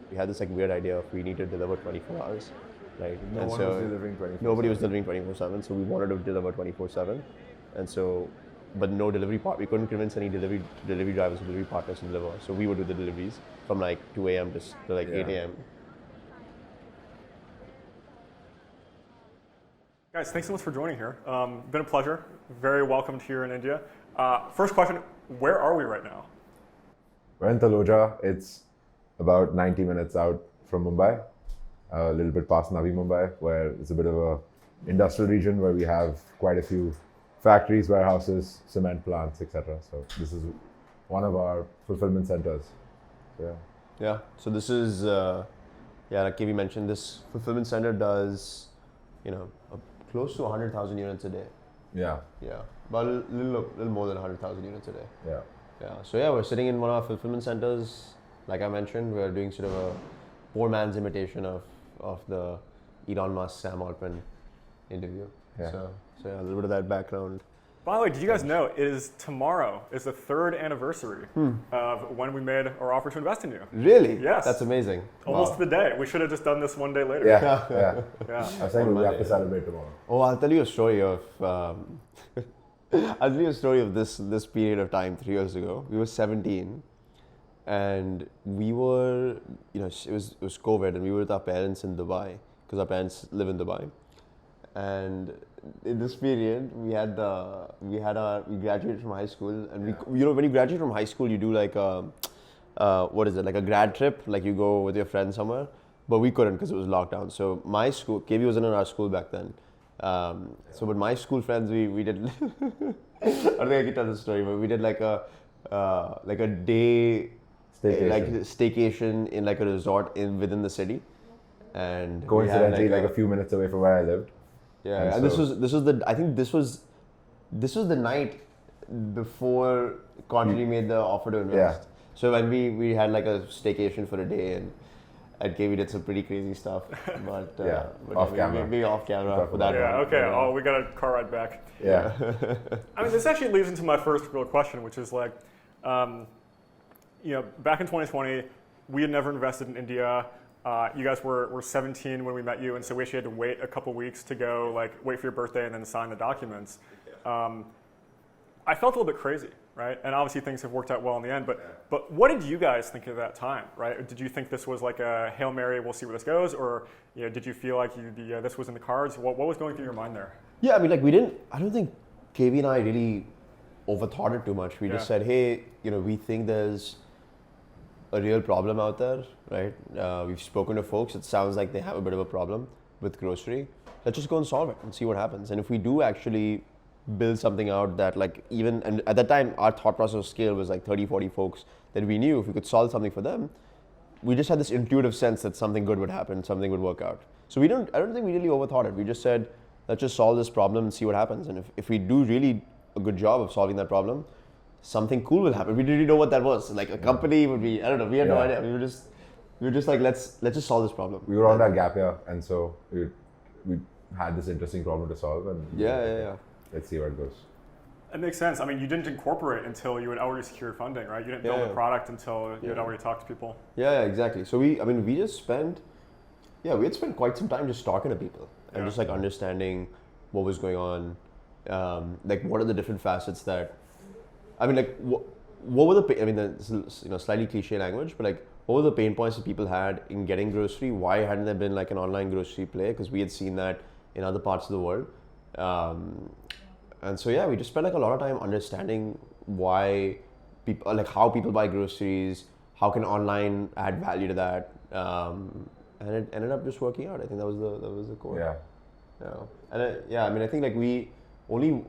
we had this like weird idea of we need to deliver 24 hours, right? No and one so was delivering 24/7. nobody was delivering 24/7, so we wanted to deliver 24/7, and so, but no delivery part. We couldn't convince any delivery drivers or delivery partners to deliver. So we would do the deliveries from like 2 a.m. to like 8 a.m. Guys, thanks so much for joining here. Been a pleasure. Very welcomed here in India. First question, where are we right now? We're in Taloja. It's about 90 minutes out from Mumbai, a little bit past Navi Mumbai, where it's a bit of a industrial region where we have quite a few factories, warehouses, cement plants, etc. So this is one of our fulfillment centers. So, yeah. Yeah. So this is, like KV mentioned, this fulfillment center does, close to 100,000 units a day. Yeah. Yeah. About a little more than 100,000 units a day. Yeah. Yeah. So yeah, we're sitting in one of our fulfillment centers. Like I mentioned, we're doing sort of a poor man's imitation of the Elon Musk, Sam Altman interview. Yeah. So yeah, a little bit of that background. By the way, did you guys know tomorrow is the 3rd anniversary of when we made our offer to invest in you? Really? Yes. That's amazing. Almost the day. We should have just done this one day later. Yeah. Yeah. I was saying we have to celebrate tomorrow. Oh, I'll tell you a story of. I'll tell you a story of this period of time 3 years ago. We were 17, and we were, it was COVID, and we were with our parents in Dubai because our parents live in Dubai, and in this period we graduated from high school, and we when you graduate from high school you do like a like a grad trip, like you go with your friends somewhere, but we couldn't because it was lockdown. So my school, KV wasn't in our school back then. But my school friends, we did. I don't think I can tell this story, but we did like a day staycation in like a resort within the city, and coincidentally like a few minutes away from where I lived. Yeah, and this was the night before Quantity made the offer to invest. Yeah. So when we had like a staycation for a day, and at KV did some pretty crazy stuff, but off camera. Maybe off camera for that. Yeah. one. Okay. Oh, we got a car ride back. Yeah. I mean, this actually leads into my first real question, which is like, back in 2020, we had never invested in India. You guys were 17 when we met you, and so we actually had to wait a couple weeks to go, wait for your birthday and then sign the documents. I felt a little bit crazy, right? And obviously things have worked out well in the end, but what did you guys think at that time, right? Did you think this was like a Hail Mary, we'll see where this goes, or did you feel like this was in the cards? What was going through your mind there? Yeah, I mean, I don't think KV and I really overthought it too much. We just said, hey, we think there's a real problem out there, right? We've spoken to folks. It sounds like they have a bit of a problem with grocery. Let's just go and solve it and see what happens. And if we do actually build something out that and at that time, our thought process of scale was like 30, 40 folks that we knew if we could solve something for them, we just had this intuitive sense that something good would happen, something would work out. So I don't think we really overthought it. We just said, let's just solve this problem and see what happens. And if we do really a good job of solving that problem, something cool will happen. We didn't know what that was. Like a company would be, I don't know, we had no idea. We were just like, let's just solve this problem. We were on that gap year, and so we had this interesting problem to solve, and yeah. Let's see where it goes. It makes sense. I mean, you didn't incorporate until you had already secured funding, right? You didn't build the product until you had already talked to people. Yeah, exactly. So we had spent quite some time just talking to people and just like understanding what was going on, what are the different facets that, what were the slightly cliche language, but what were the pain points that people had in getting grocery? Why hadn't there been like an online grocery play? Because we had seen that in other parts of the world. And so we just spent like a lot of time understanding why people, how people buy groceries, how can online add value to that, and it ended up just working out. I think that was the core. Yeah. And I think we only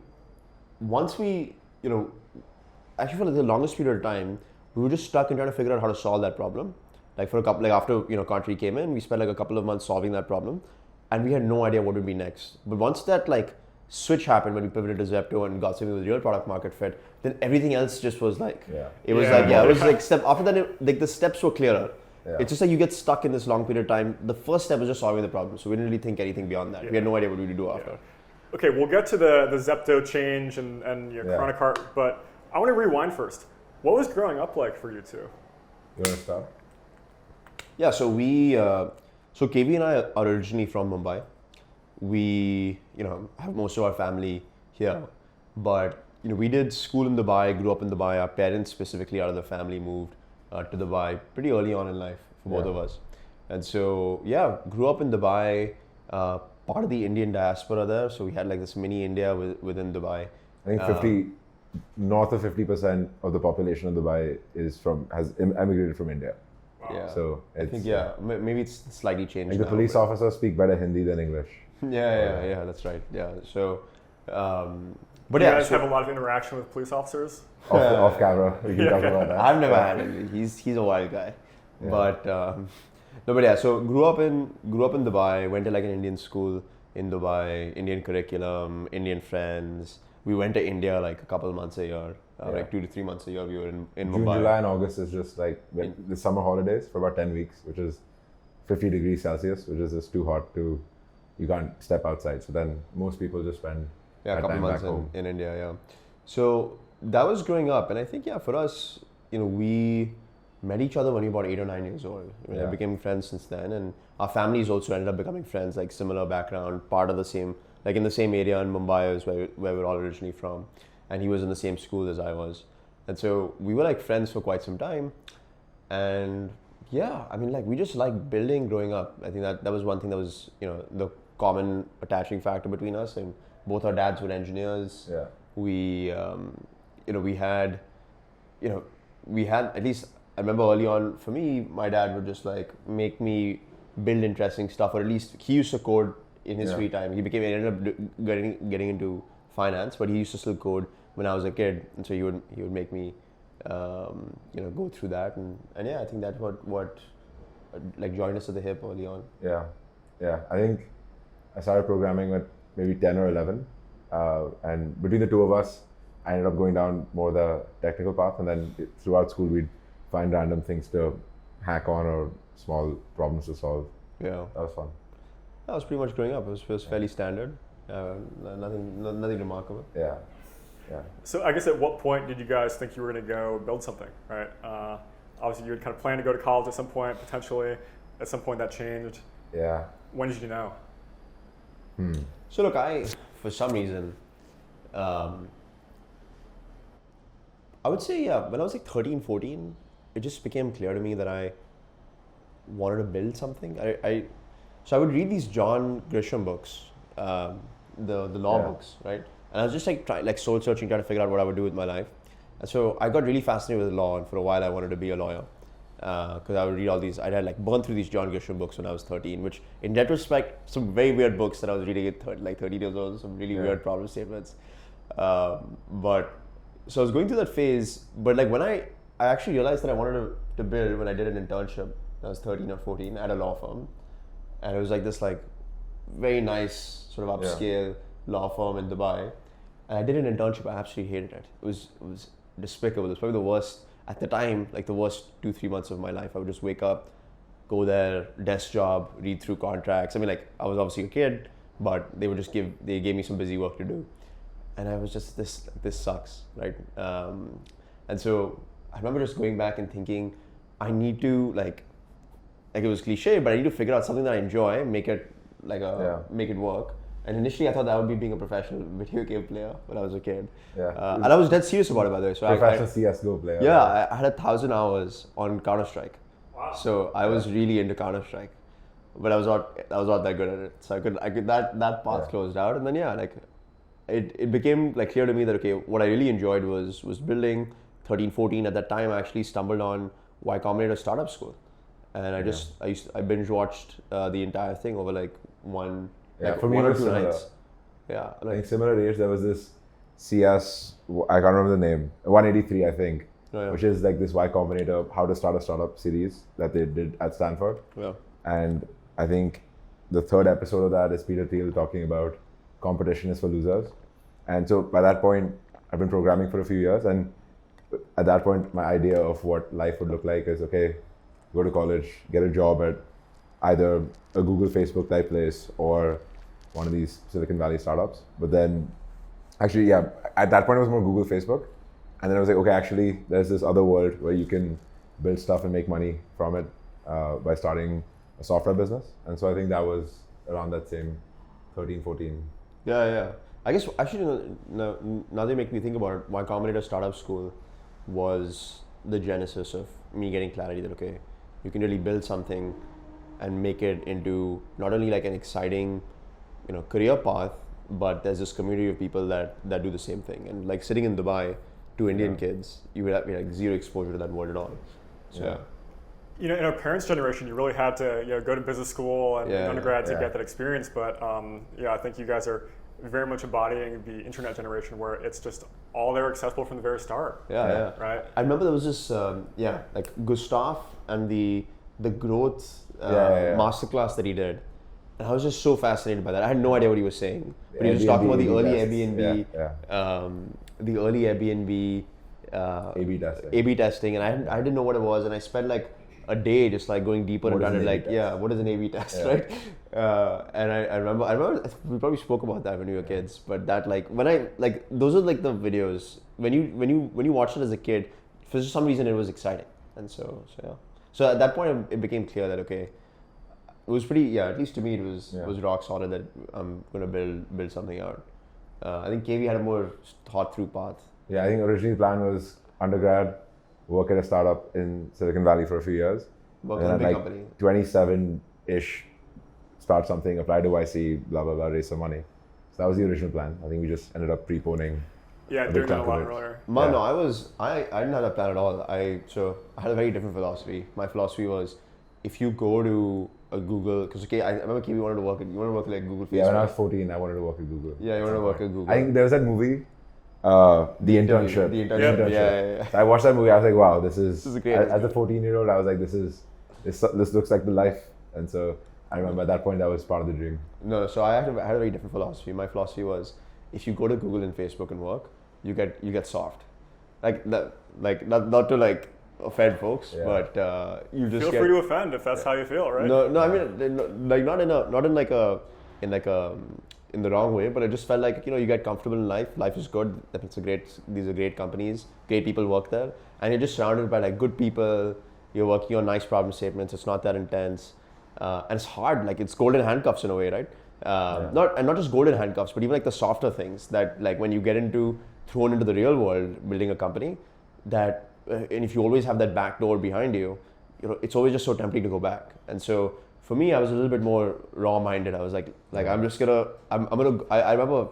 once we actually for the longest period of time we were just stuck in trying to figure out how to solve that problem. For a couple after Country came in, we spent a couple of months solving that problem, and we had no idea what would be next. But once that switch happened, when we pivoted to Zepto and got something with real product market fit, then everything else just was it was step after that the steps were clearer. Yeah. It's just you get stuck in this long period of time. The first step was just solving the problem, so we didn't really think anything beyond that. We had no idea what we would do after. Okay, we'll get to the Zepto change and KiranaKart, but I want to rewind first. What was growing up like for you two? You want to start? Yeah, so so KV and I are originally from Mumbai. We, have most of our family here, but we did school in Dubai, grew up in Dubai. Our parents, specifically out of the family, moved to Dubai pretty early on in life for both of us, and so yeah, grew up in Dubai. Part of the Indian diaspora there, so we had like this mini India within Dubai. I think north of 50% of the population of Dubai has emigrated from India. Wow. Yeah. So I think maybe it's slightly changed. Like the now, police but- officers speak better Hindi than English. Yeah, that's right. Yeah, so, but Do you yeah, guys so have a lot of interaction with police officers? Off camera, we can talk about that. I've never had it. He's a wild guy, Yeah. but no, but yeah. So grew up in Dubai. Went to like an Indian school in Dubai. Indian curriculum, Indian friends. We went to India like a couple of months a year, like 2 to 3 months a year. We were in June, Mumbai. July, and August is just like the summer holidays for about 10 weeks, which is 50 degrees Celsius, which is just too hot you can't step outside. So then most people just spend Yeah, a that couple time months back home. in India, yeah. So that was growing up, and I think for us, we met each other when we were about 8 or 9 years old. We Yeah. became friends since then, and our families also ended up becoming friends, like similar background, part of the same, like in the same area in Mumbai is where we're all originally from, and he was in the same school as I was, and so we were like friends for quite some time, and yeah, I mean, like we just liked building growing up. I think that was one thing that was the common attaching factor between us, and both our dads were engineers. Yeah. We we had at least I remember early on for me, my dad would just like make me build interesting stuff, or at least he used to code in his free time. He ended up getting into finance, but he used to still code when I was a kid, and so he would make me go through that, and yeah, I think that's what like joined us at the hip early on. Yeah. I think I started programming at maybe 10 or 11, and between the two of us, I ended up going down more the technical path, and then throughout school we'd find random things to hack on or small problems to solve. Yeah, That was fun. that was pretty much growing up. It was fairly standard, nothing remarkable. Yeah. So I guess at what point did you guys think you were going to go build something, right? Obviously you had kind of planned to go to college at some point, potentially. At some point that changed. Yeah. When did you know? So look, for some reason, I would say, when I was like 13, 14, it just became clear to me that I wanted to build something. So I would read these John Grisham books, the law books, right? And I was just like soul searching, trying to figure out what I would do with my life. And so I got really fascinated with law, and for a while I wanted to be a lawyer. Because I would read all these, I had like burned through these John Grisham books when I was 13, which in retrospect, some very weird books that I was reading at 13 years old, some really weird problem statements. But so I was going through that phase, but like when I actually realized that I wanted to build when I did an internship, I was 13 or 14 at a law firm, and it was like this like very nice sort of upscale law firm in Dubai, and I did an internship. I absolutely hated it. It was despicable. It was probably the worst at the time, like the worst 2-3 months of my life. I would just wake up, go there, desk job, read through contracts. I mean, like I was obviously a kid, but they gave me some busy work to do, and I was just this sucks, right? And so I remember just going back and thinking, I need to like it was cliche, but I need to figure out something that I enjoy, make it make it work. And initially, I thought that would be being a professional video game player when I was a kid. Yeah. And I was dead serious about it, by the way. So Professional CS:GO player. yeah, I had 1,000 hours on Counter-Strike. Wow. So I was really into Counter-Strike, but I was not that good at it. So I could that path closed out, and then it became like clear to me that okay, what I really enjoyed was building. 13, 14 at that time, I actually stumbled on Y Combinator Startup School, and I binge watched the entire thing over like one. Yeah, like for me one it or was two similar. nights. Yeah, I think similar age, there was this CS, I can't remember the name, 183 I think, which is like this Y Combinator How to Start a Startup series that they did at Stanford. Yeah. And I think the third episode of that is Peter Thiel talking about competition is for losers. And so by that point, I've been programming for a few years, and at that point, my idea of what life would look like is okay, go to college, get a job at either a Google, Facebook type place or one of these Silicon Valley startups. But then actually, at that point it was more Google, Facebook. And then I was like, okay, actually there's this other world where you can build stuff and make money from it. by starting a software business. And so I think that was around that same 13, 14. Yeah. I guess actually, now they make me think about it. My Combinator Startup School was the genesis of me getting clarity that, okay, you can really build something and make it into not only like an exciting, career path, but there's this community of people that do the same thing. And like sitting in Dubai, two Indian kids, you would have like zero exposure to that world at all. So in our parents' generation, you really had to go to business school and undergrad to get that experience. But I think you guys are very much embodying the internet generation where it's just all there accessible from the very start. Yeah. Right. I remember there was this, like Gustav and the growth masterclass that he did. And I was just so fascinated by that. I had no idea what he was saying, but he was talking about the early Airbnb, the early Airbnb A/B testing, and I didn't know what it was, and I spent like a day just like going deeper and trying to like, what is an A/B test, right? And I remember we probably spoke about that when we were kids, but that like when I like those are like the videos when you watched it as a kid, for some reason it was exciting, and so at that point it became clear that okay. It was pretty, at least to me, it was rock solid that I'm going to build something out. I think KV had a more thought through path. Yeah, I think originally the plan was undergrad, work at a startup in Silicon Valley for a few years. Work on a big company. 27-ish, start something, apply to YC, blah, blah, blah, raise some money. So that was the original plan. I think we just ended up preponing. Yeah, doing that a lot earlier. No, I didn't have a plan at all. I had a very different philosophy. My philosophy was, if you go to a Google, because I remember KV wanted to work like Google Facebook. Yeah, when I was 14, I wanted to work at Google. Yeah, you wanted to work at Google. I think there was that movie, The Internship. The Internship. Yeah. So I watched that movie. I was like, wow, this is great. As a 14-year-old, I was like, this looks like the life. And so I remember at that point that was part of the dream. No, so I had a very different philosophy. My philosophy was, if you go to Google and Facebook and work, you get soft. Like that, like not to like offend folks, but you just feel free to offend if that's how you feel, right? No, I mean like not in the wrong way, but I just felt like you get comfortable in life. Life is good. These are great companies, great people work there, and you're just surrounded by like good people. You're working on nice problem statements. It's not that intense, and it's hard. Like it's golden handcuffs in a way, right? Not just golden handcuffs, but even like the softer things that like when you get thrown into the real world, building a company, that and if you always have that back door behind you, it's always just so tempting to go back. And so for me, I was a little bit more raw-minded. I was like I remember it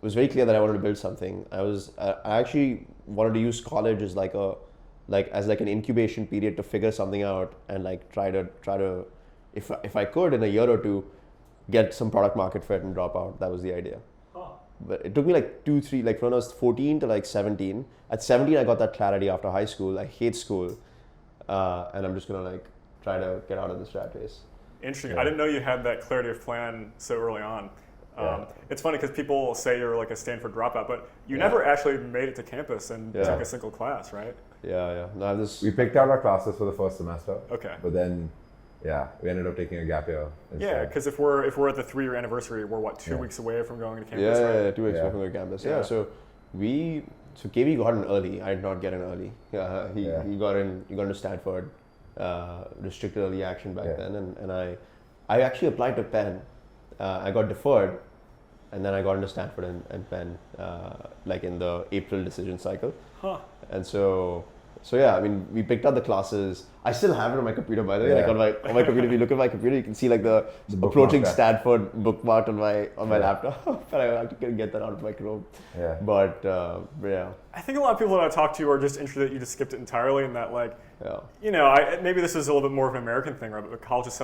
was very clear that I wanted to build something. I actually wanted to use college as as an incubation period to figure something out and like try to if I could in a year or two get some product market fit and drop out. That was the idea. But it took me like 2-3, like from when I was 14 to like 17. At 17, I got that clarity after high school. I hate school, and I'm just gonna like try to get out of this rat race. Interesting. Yeah. I didn't know you had that clarity of plan so early on. It's funny because people say you're like a Stanford dropout, but you never actually made it to campus and took a single class, right? Yeah. No, we picked out our classes for the first semester. Okay. But then, we ended up taking a gap year. Yeah, because if we're at the 3-year anniversary, we're 2 weeks away from going to campus. Yeah, 2 weeks away from going to campus. Yeah. So KV got in early. I did not get in early. He got into Stanford, restricted early action back then, and I actually applied to Penn. I got deferred, and then I got into Stanford and Penn, like in the April decision cycle. And so I mean, we picked up the classes. I still have it on my computer, by the way. Like on my computer, if you look at my computer, you can see like the approaching Stanford bookmark on my laptop. But I have to get that out of my Chrome. Yeah. But yeah. I think a lot of people that I talk to are just interested that you just skipped it entirely, and that maybe this is a little bit more of an American thing, right? But college is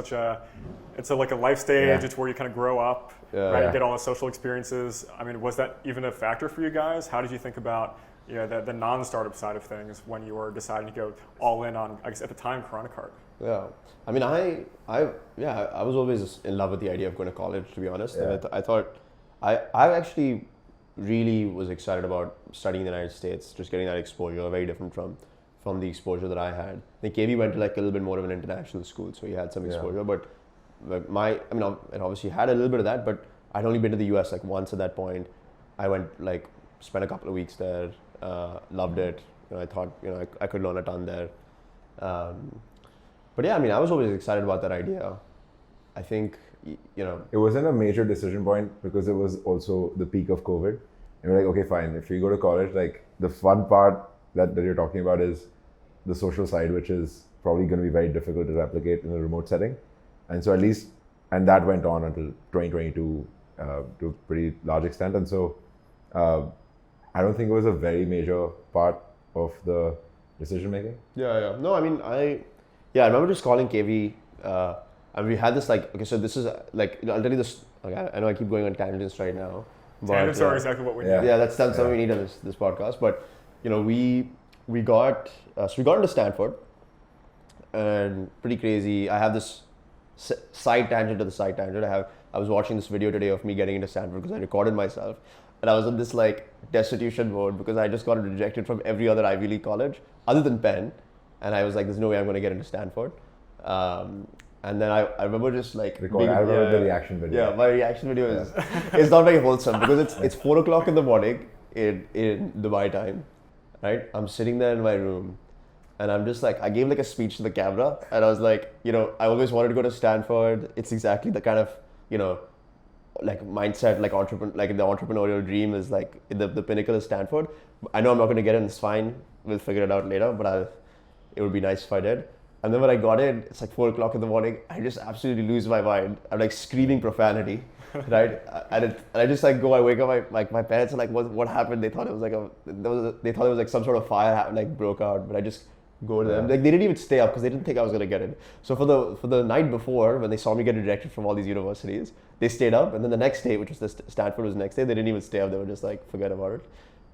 it's like a life stage. It's where you kind of grow up, right? You get all the social experiences. I mean, was that even a factor for you guys? How did you think about the non-startup side of things when you were deciding to go all in on, I guess at the time, KiranaKart? Yeah, I mean, I was always in love with the idea of going to college, to be honest. Yeah. And I thought, I actually really was excited about studying in the United States, just getting that exposure, very different from the exposure that I had. I think KV went to like a little bit more of an international school, so he had some exposure, but it obviously had a little bit of that, but I'd only been to the US like once at that point. I went spent a couple of weeks there, loved it. I thought I could learn a ton there. But But yeah, I mean, I was always excited about that idea. I think, you know, It wasn't a major decision point because it was also the peak of COVID. And we're like, okay, fine. If you go to college, like the fun part that you're talking about is the social side, which is probably going to be very difficult to replicate in a remote setting. And so at least, and that went on until 2022 to a pretty large extent. And so I don't think it was a very major part of the decision making. Yeah. No, I mean, I remember just calling KV, and we had this like, okay, so this is like, I'll tell you this, okay, I know I keep going on tangents right now. But, Tangents are exactly what we need. Yeah, that's something we need on this podcast. But, you know, we got into Stanford, and pretty crazy. I have this side tangent to the side tangent. I was watching this video today of me getting into Stanford because I recorded myself, and I was in this like destitution mode because I just got rejected from every other Ivy League college other than Penn, and I was like, there's no way I'm going to get into Stanford. And then I remember just like I remember the reaction video. Yeah, my reaction video is it's not very wholesome because it's 4 o'clock in the morning in Dubai time, right? I'm sitting there in my room, and I'm just like, I gave like a speech to the camera, and I was like, you know, I always wanted to go to Stanford. It's exactly the kind of, you know, like mindset, like the entrepreneurial dream is like the pinnacle is Stanford. I know I'm not going to get in. It's fine. We'll figure it out later. But it would be nice if I did. And then when I got in, it's like 4 o'clock in the morning. I just absolutely lose my mind. I'm like screaming profanity, right? And I just like I wake up. My parents are like, what happened? They thought it was like they thought it was like some sort of fire like broke out. But I just go to them. Like they didn't even stay up because they didn't think I was gonna get in. So for the night before, when they saw me get rejected from all these universities, they stayed up. And then the next day, which was Stanford was the next day, they didn't even stay up. They were just like, forget about it.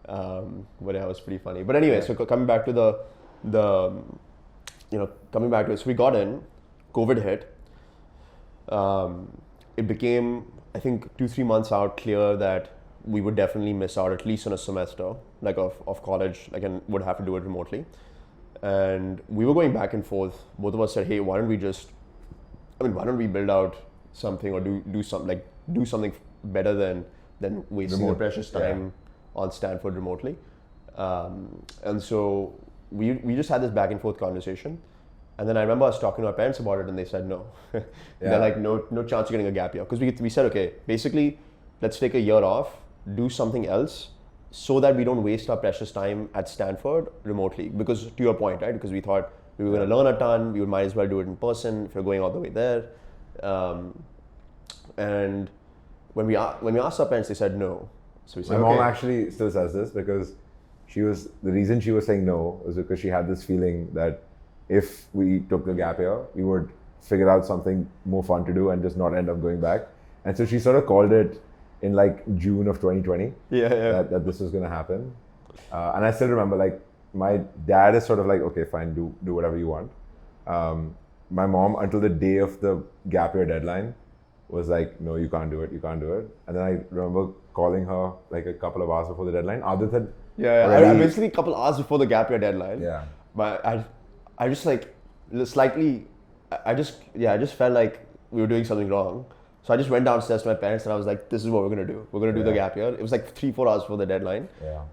But yeah, it was pretty funny. But anyway, so coming back to coming back to it, so we got in, COVID hit. It became, I think, 2-3 months out clear that we would definitely miss out at least on a semester, like of college, like, and would have to do it remotely. And we were going back and forth. Both of us said, hey, why don't we build out something or do something better than wasting the precious time on Stanford remotely. And so we just had this back and forth conversation, and then I remember us talking to our parents about it, and they said no. They're like, no chance of getting a gap year, because we said, okay, basically let's take a year off, do something else, so that we don't waste our precious time at Stanford remotely. Because to your point, right? Because we thought we were going to learn a ton, we might as well do it in person if you're going all the way there. And when we asked our parents, they said no. So we said, my mom actually still says this because the reason she was saying no was because she had this feeling that if we took the gap year, we would figure out something more fun to do and just not end up going back. And so she sort of called it in like June of 2020 that this was going to happen. And I still remember, like, my dad is sort of like, okay, fine, do whatever you want. My mom, until the day of the gap year deadline, was like, no, you can't do it. And then I remember calling her like a couple of hours before the deadline. Aadit had basically a couple hours before the gap year deadline. Yeah. But I just like slightly, I just felt like we were doing something wrong. So I just went downstairs to my parents and I was like, this is what we're going to do. We're going to do the gap year. It was like 3-4 hours before the deadline. Yeah.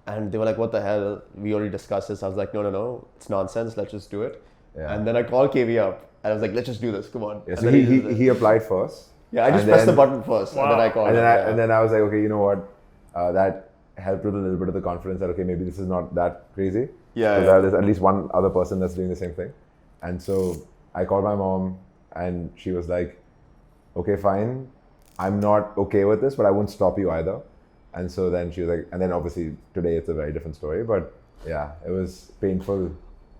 And they were like, what the hell? We already discussed this. I was like, no, it's nonsense. Let's just do it. Yeah. And then I called KV up and I was like, let's just do this. Come on. Yeah, so he applied first. Yeah, I just pressed the button first. Wow. And then I called and then I was like, okay, you know what? That helped with a little bit of the confidence that, okay, maybe this is not that crazy. Yeah. There's at least one other person that's doing the same thing. And so I called my mom and she was like, okay, fine. I'm not okay with this, but I won't stop you either. And so then she was like, and then obviously today it's a very different story, but yeah, it was painful.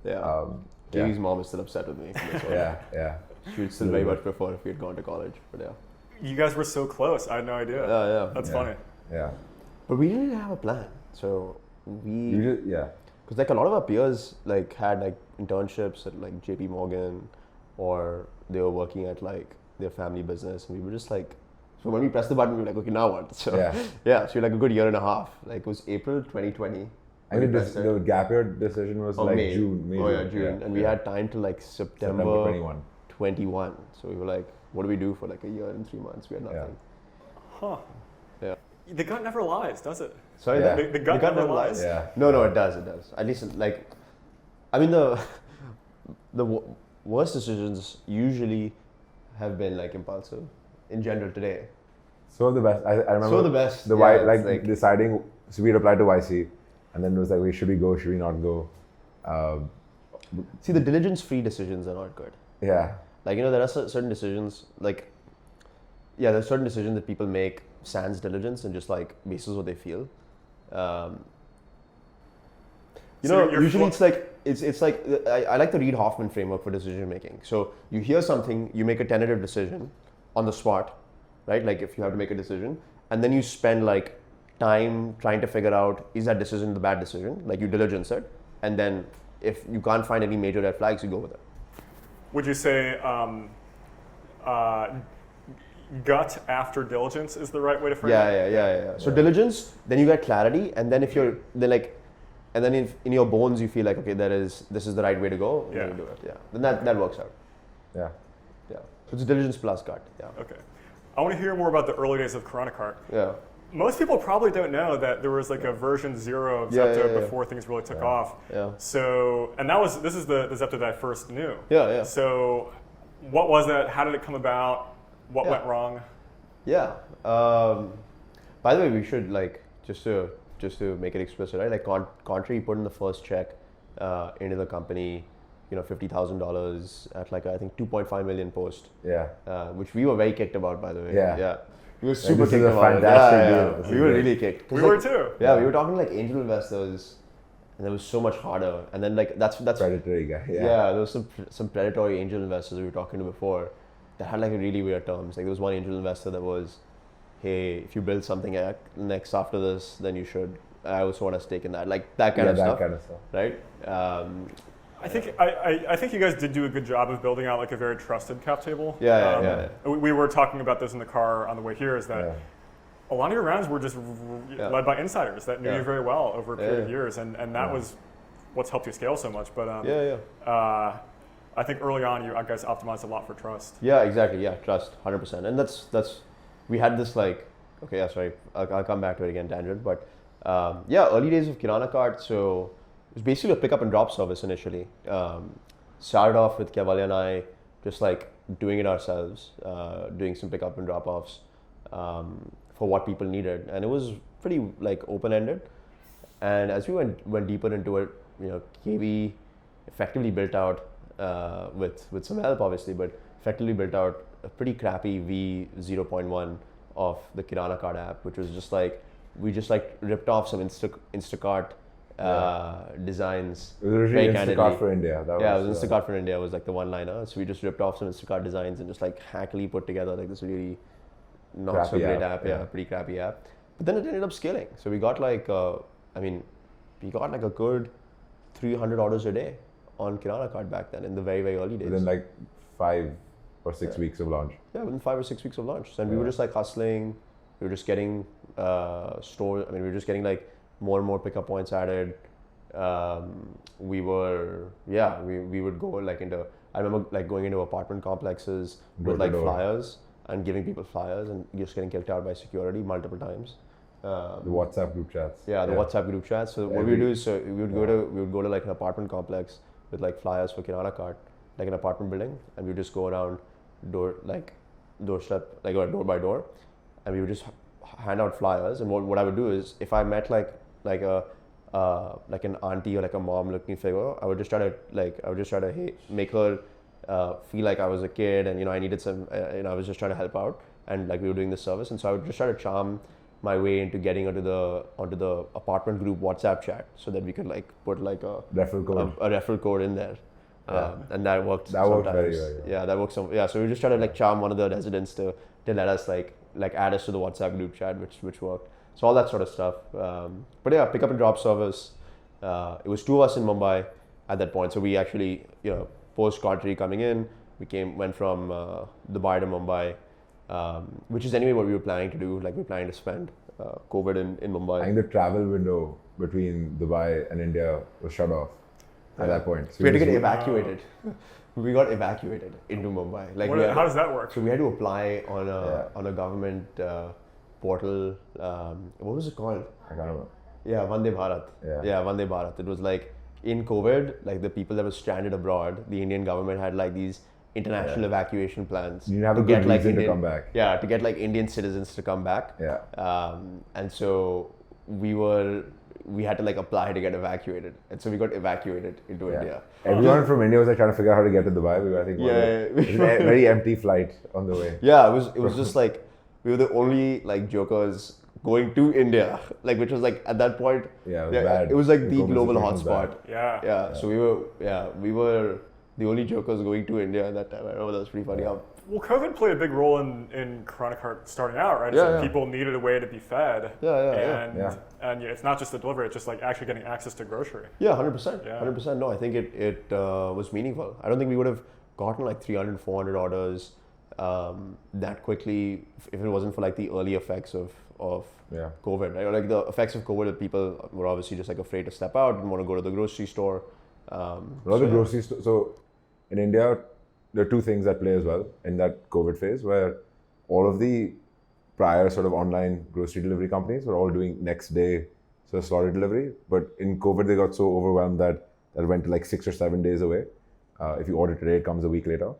Yeah. KV's mom is still upset with me. Yeah. She would still very much prefer if we had gone to college, but yeah. You guys were so close. I had no idea. Yeah. That's funny. Yeah. But we didn't have a plan. So Yeah. Because like a lot of our peers like had like internships at like JP Morgan, or they were working at like their family business, and we were just like, so when we pressed the button, we were like, okay, now what? So so like a good year and a half. Like it was April 2020. I mean, the gap year decision was like May. June. June. And we had time till like September 21. So we were like, what do we do for like a year and 3 months? We had nothing. Huh. Yeah. The gut never lies, does it? Sorry, The gut never lies. Yeah. No, it does. At least like, I mean worst decisions usually have been like impulsive in general today. So the best. I remember. So the best. The yeah, like deciding. So we applied to YC, and then it was like, wait, should we go? Should we not go? See, the diligence-free decisions are not good. Yeah. Like, there are certain decisions, like, there are certain decisions that people make sans diligence and just like basis what they feel. Usually it's like I like the Reid Hoffman framework for decision making. So you hear something, you make a tentative decision on the spot, right? Like if you have to make a decision, and then you spend like time trying to figure out, is that decision the bad decision? Like you diligence it, and then if you can't find any major red flags, you go with it. Would you say gut after diligence is the right way to frame it? Yeah. So diligence, then you get clarity, and then if you're and then if in your bones you feel like, okay, this is the right way to go, then you do it. Yeah, then that works out. Yeah. So it's diligence plus gut. Yeah. Okay. I want to hear more about the early days of KiranaKart. Yeah. Most people probably don't know that there was like a version 0 of Zepto before things really took off. Yeah. So, and this is the Zepto that I first knew. Yeah. So, what was that? How did it come about? What went wrong? Yeah. By the way, we should just to make it explicit, right? Like Contrary put in the first check into the company, $50,000 at I think 2.5 million post. Yeah. Which we were very kicked about, by the way. Yeah. We were super this kicked is a about fantastic it. deal. We were really kicked. We were too. Yeah, we were talking to angel investors, and it was so much harder. And then that's predatory guy. Yeah. There was some predatory angel investors we were talking to before that had really weird terms. Like there was one angel investor that was, hey, if you build something next after this, then you should. I also want a stake in that. Like that kind of stuff. Right? I think you guys did do a good job of building out a very trusted cap table. Yeah. We were talking about this in the car on the way here. Is that a lot of your rounds were just led by insiders that knew you very well over a period of years, and that was what's helped you scale so much. But I think early on you guys optimized a lot for trust. Yeah, exactly. Yeah, trust, 100%. And that's we had this sorry, I'll come back to it again, tangent. But early days of KiranaKart. So it was basically a pick up and drop service initially. Started off with Kaivalya and I just doing it ourselves, doing some pick up and drop offs for what people needed, and it was pretty open ended. And as we went deeper into it, KV effectively built out with some help obviously, but effectively built out a pretty crappy V0.1 of the KiranaKart app, which was just we just ripped off some Instacart designs. It was originally Instacart for India. It was Instacart for India was the one-liner. So we just ripped off some Instacart designs and just hackily put together this really not crappy so great app. Pretty crappy app. But then it ended up scaling. So we got we got a good 300 orders a day on KiranaKart back then in the very, very early days. Within 5 or 6 weeks of launch. Yeah, within 5 or 6 weeks of launch. And we were just hustling. We were just getting stores. We were just getting more and more pickup points added. We would go into. I remember going into apartment complexes with flyers and giving people flyers and just getting kicked out by security multiple times. The WhatsApp group chats. Yeah, the WhatsApp group chats. So what we would do is we would go to an apartment complex with flyers for KiranaKart, an apartment building, and we would just go around doorstep, or door by door, and we would just hand out flyers. And what I would do is if I met an auntie or a mom looking figure, I would just try to make her feel like I was a kid, and I needed some I was just trying to help out, and we were doing this service, and so I would just try to charm my way into getting onto the apartment group WhatsApp chat so that we could put a referral code in there. And that worked. That worked very well. Yeah, that worked. So we were just trying to charm one of the residents to let us add us to the WhatsApp group chat, which worked. So all that sort of stuff. But yeah, pick up and drop service. It was 2 of us in Mumbai at that point. So we actually, post Contrary coming in, went from Dubai to Mumbai, which is anyway what we were planning to do. We were planning to spend COVID in Mumbai. I think the travel window between Dubai and India was shut off at that point. So we had to get evacuated. We got evacuated into Mumbai. How does that work? So we had to apply on a government portal. What was it called? I can't remember. Yeah, Vande Bharat. Yeah, Vande Bharat. It was in COVID, like the people that were stranded abroad, the Indian government had like these international evacuation plans. You have a good reason to come back. Yeah, to get like Indian citizens to come back. Yeah. And so we had to like apply to get evacuated, and so we got evacuated into India. Everyone from India was like trying to figure out how to get to Dubai. We were, I think, it was a very empty flight on the way. Yeah, it was just like we were the only like jokers going to India, like which was like at that point. Yeah, it was bad. It was like The the COVID global situation was hotspot. Yeah. Yeah. So we were the only jokers going to India at that time. I remember that was pretty funny. Well, COVID played a big role in KiranaKart starting out, right? Yeah, So yeah. people needed a way to be fed. And it's not just the delivery; it's just like actually getting access to grocery. Yeah, 100%. Yeah. 100%. No, I think it was meaningful. I don't think we would have gotten like 300, 400 orders that quickly if it wasn't for like the early effects of COVID, right? Or like the effects of COVID that people were obviously just like afraid to step out and want to go to the grocery store. Grocery store. So in India, there are two things that play as well in that COVID phase, where all of the prior sort of online grocery delivery companies were all doing next day sort of slotted delivery. But in COVID, they got so overwhelmed that it went to like 6 or 7 days away. If you order today, it comes a week later,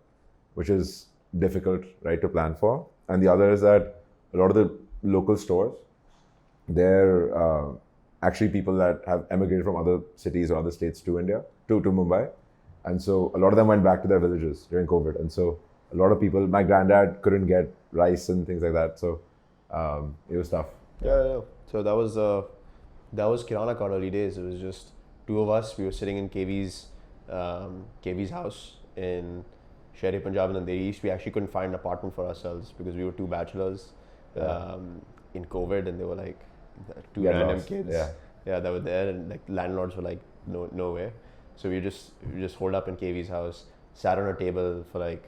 which is difficult, right, to plan for. And the other is that a lot of the local stores, they're actually people that have emigrated from other cities or other states to India, to Mumbai. And so a lot of them went back to their villages during COVID. And so a lot of people, my granddad couldn't get rice and things like that. So it was tough. Yeah. So that was KiranaKart early days. It was just two of us. We were sitting in KV's house in Shehri Punjab in the East. We actually couldn't find an apartment for ourselves because we were two bachelors in COVID, and they were like two random kids. Yeah, that were there, and like landlords were like, no way. So we just holed up in KV's house, sat on a table for like,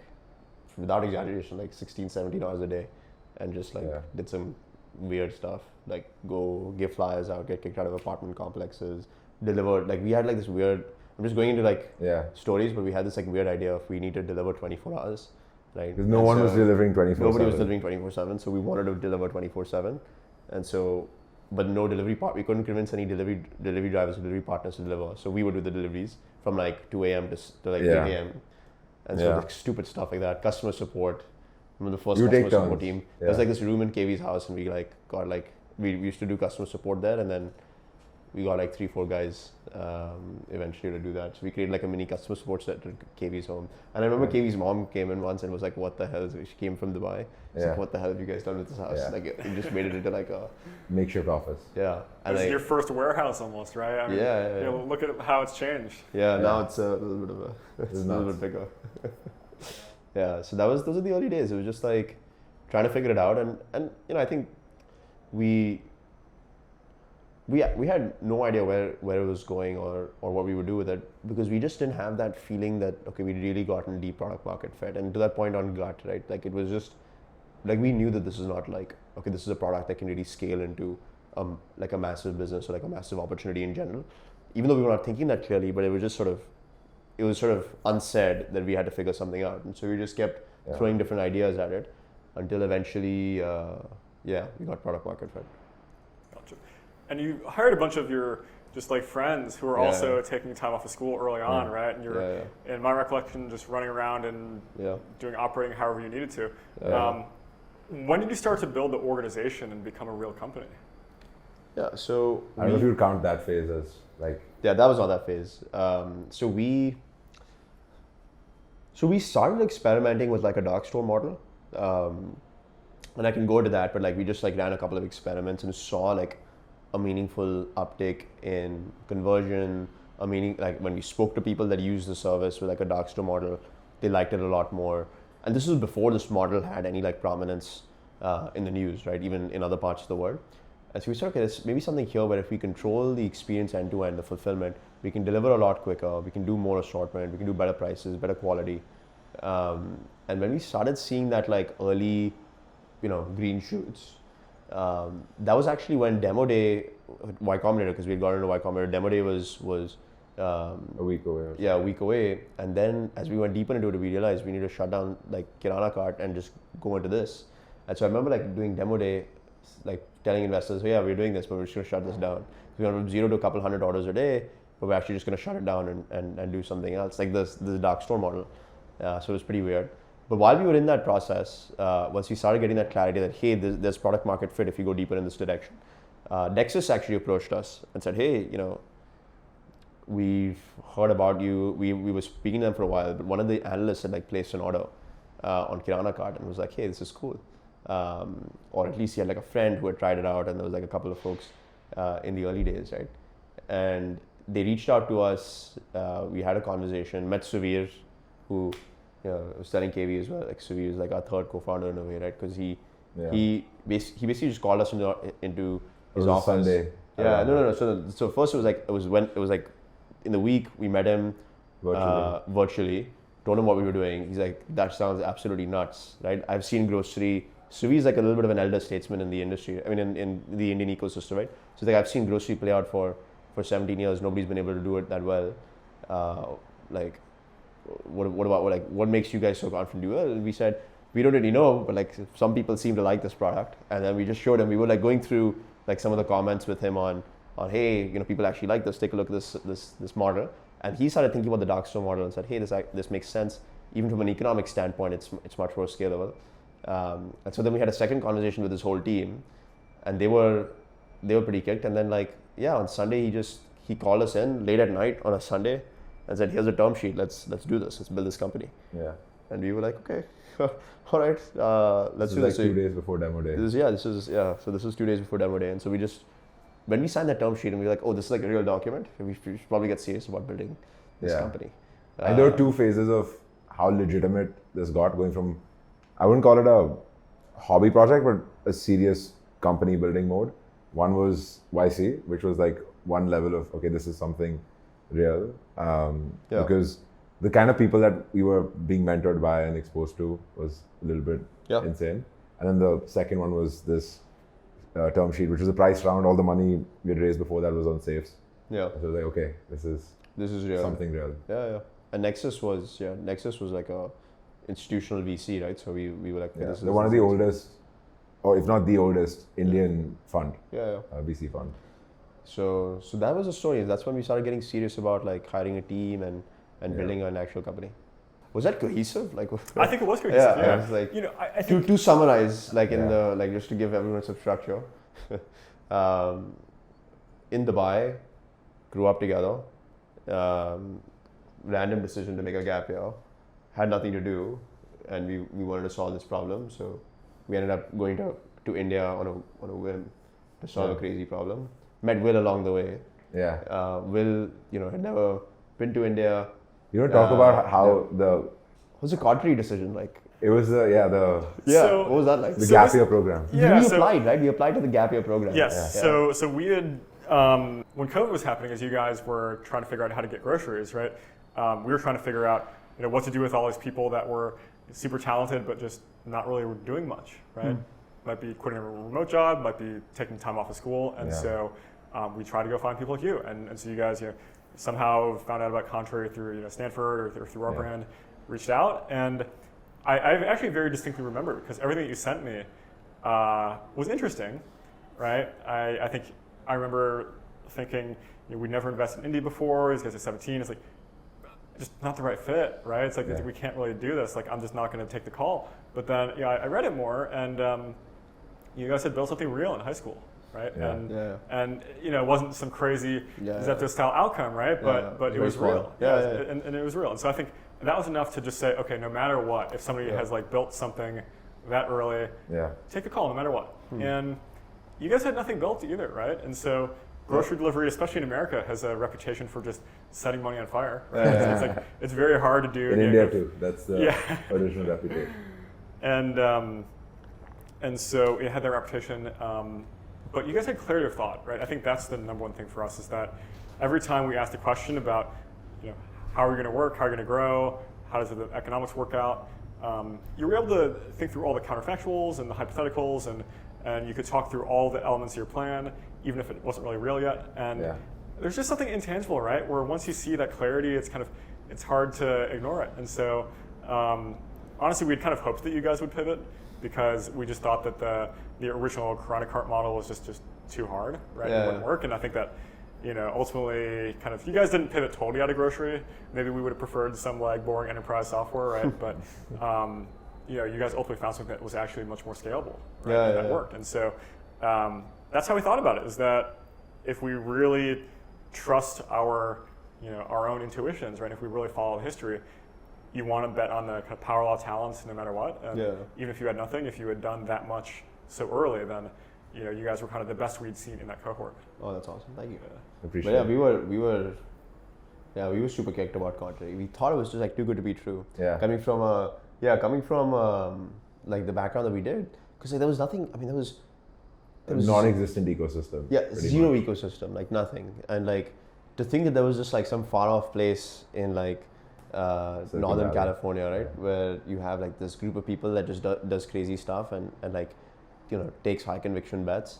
without exaggeration, like 16, 17 hours a day, and just like did some weird stuff, like go give flyers out, get kicked out of apartment complexes, deliver. Like we had like this weird. I'm just going into like stories, but we had this like weird idea of we need to deliver 24 hours, right? Because no one was delivering 24/7. Nobody was delivering 24/7, so we wanted to deliver 24/7, and so. But no delivery part. We couldn't convince any delivery drivers, delivery partners to deliver. So we would do the deliveries from like 2 a.m. to like 8 a.m. And so like stupid stuff like that. Customer support. Remember the first customer support team? There was like this room in KV's house, and we like got like we used to do customer support there, and then we got like 3-4 guys eventually to do that. So we created like a mini customer support center at KV's home. And I remember KV's mom came in once and was like, "What the hell?" She came from Dubai. She's like, "What the hell have you guys done with this house?" Like you just made it into like a makeshift office. Yeah. And it's your first warehouse almost, right? I mean, yeah. Look at how it's changed. Yeah. Now it's a little bit of a little bit bigger. Yeah. So those are the early days. It was just like trying to figure it out, and I think we had no idea where it was going or what we would do with it, because we just didn't have that feeling that we'd really gotten deep product market fit. And to that point on gut, right, like it was just like we knew that this is not like this is a product that can really scale into like a massive business or like a massive opportunity in general, even though we were not thinking that clearly. But it was just sort of unsaid that we had to figure something out, and so we just kept throwing different ideas at it until eventually we got product market fit. And you hired a bunch of your just like friends who were also taking time off of school early on, right? And you're, in my recollection, just running around and doing operating however you needed to. When did you start to build the organization and become a real company? Yeah, so I don't know if you would count that phase as like. Yeah, that was not that phase. So we started experimenting with like a dark store model, and I can go into that, but like we just like ran a couple of experiments and saw like a meaningful uptick in conversion. Like when we spoke to people that used the service with like a dark store model, they liked it a lot more. And this was before this model had any like prominence in the news, right? Even in other parts of the world. And so we said, there's maybe something here where if we control the experience end to end, the fulfillment, we can deliver a lot quicker, we can do more assortment, we can do better prices, better quality. And when we started seeing that like early, green shoots, that was actually when demo day, Y Combinator, because we had gotten into Y Combinator, demo day was a week away. Yeah, a week away. And then as we went deeper into it, we realized we need to shut down like KiranaKart and just go into this. And so I remember like doing demo day, like telling investors, we're doing this, but we're just going to shut this down. We went from 0 to a couple hundred orders a day, but we're actually just going to shut it down and do something else, like this dark store model. So it was pretty weird. But while we were in that process, once we started getting that clarity that, hey, there's product market fit if you go deeper in this direction, Nexus actually approached us and said, hey, we've heard about you. We were speaking to them for a while, but one of the analysts had like placed an order on KiranaKart and was like, hey, this is cool. Or at least he had like a friend who had tried it out, and there was like a couple of folks in the early days, right? And they reached out to us. We had a conversation, met Suvir, who was telling KV as well. Like Suvir is like our third co-founder in a way, right? Because he basically just called us into his office. Sunday. Yeah, no. So first it was like in the week we met him virtually, told him what we were doing. He's like, that sounds absolutely nuts, right? I've seen grocery. Suvi's like a little bit of an elder statesman in the industry. I mean, in the Indian ecosystem, right? So like I've seen grocery play out for 17 years. Nobody's been able to do it that well. Like, what makes you guys so confident? Well, we said we don't really know, but like some people seem to like this product, and then we just showed him. We were like going through like some of the comments with him on hey, people actually like this. Take a look at this model, and he started thinking about the dark store model and said, hey, this makes sense. Even from an economic standpoint, it's much more scalable. And so then we had a second conversation with his whole team, and they were pretty kicked. And then on Sunday he called us in late at night on a Sunday and said, here's a term sheet. Let's do this. Let's build this company. Yeah. And we were like, okay, all right, let's do this. Like 2 days before demo day. So this is 2 days before demo day, and so when we signed that term sheet and we were like, oh, this is like a real document. We should probably get serious about building this company. And there were two phases of how legitimate this got, going from, I wouldn't call it a hobby project, but a serious company building mode. One was YC, which was like one level of, okay, this is something real. Because the kind of people that we were being mentored by and exposed to was a little bit insane. And then the second one was this term sheet, which was a price round. All the money we had raised before that was on safes. Yeah. So it was like, okay, this is real. Something real. Yeah. And Nexus was like a institutional VC, right? So we were like, they're one of the oldest, or if not the oldest, Indian fund. VC fund. So that was the story. That's when we started getting serious about like hiring a team and building an actual company. Was that cohesive? Like, I think it was cohesive. Yeah. It was like, I think to summarize, like in the just to give everyone some structure. In Dubai, grew up together. Random decision to make a gap year. Had nothing to do, and we wanted to solve this problem. So we ended up going to India on a whim to solve a crazy problem. Met Will along the way. Yeah. Will, had never been to India. You want to talk about how it was a contrary decision, like. It was So, what was that like? The gap year program. Yeah, we applied, right? We applied to the gap year program. Yes. Yeah. So we had when COVID was happening, as you guys were trying to figure out how to get groceries, right? We were trying to figure out what to do with all these people that were super talented but just not really doing much, right? Might be quitting a remote job, might be taking time off of school, and so we tried to go find people like you, and so you guys somehow found out about Contrary through Stanford or through our brand, reached out, and I actually very distinctly remember, because everything that you sent me was interesting, right? I think I remember thinking, we'd never invested in India before. These guys are 17. It's like just not the right fit, right? It's like we can't really do this. Like I'm just not going to take the call. But then I read it more, and you guys had built something real in high school, right? And it wasn't some crazy Zepto style outcome, right? But it was real. And it was real. And so I think that was enough to just say, okay, no matter what, if somebody has like built something that early, take the call no matter what. And you guys had nothing built either, right? And so grocery delivery, especially in America, has a reputation for just setting money on fire. Right? It's like it's very hard to do. In India too. That's the original reputation. And so it had that reputation. But you guys had clarity of thought, right? I think that's the number one thing for us, is that every time we asked a question about, how are we going to work, how are we going to grow, how does the economics work out, you were able to think through all the counterfactuals and the hypotheticals, and you could talk through all the elements of your plan, even if it wasn't really real yet. And there's just something intangible, right? Where once you see that clarity, it's hard to ignore it. And so honestly, we'd kind of hoped that you guys would pivot, because we just thought that the original KiranaKart model was just too hard, right? It wouldn't work. And I think that ultimately kind of, you guys didn't pivot totally out of grocery. Maybe we would have preferred some like boring enterprise software, right? But you guys ultimately found something that was actually much more scalable, right? And that worked. And so that's how we thought about it, is that if we really trust our own intuitions, right? If we really follow history, you want to bet on the kind of power law talents no matter what. And even if you had nothing, if you had done that much so early, then you guys were kind of the best we'd seen in that cohort. Oh, that's awesome. Thank you. Appreciate it. We were super kicked about Contrary. We thought it was just like too good to be true. Yeah. Coming from like the background that we did, because like, there was nothing. I mean, there was a non-existent ecosystem. Yeah, zero ecosystem, like nothing. And like to think that there was just like some far off place in like Northern California, right, where you have like this group of people that just does crazy stuff and like takes high conviction bets,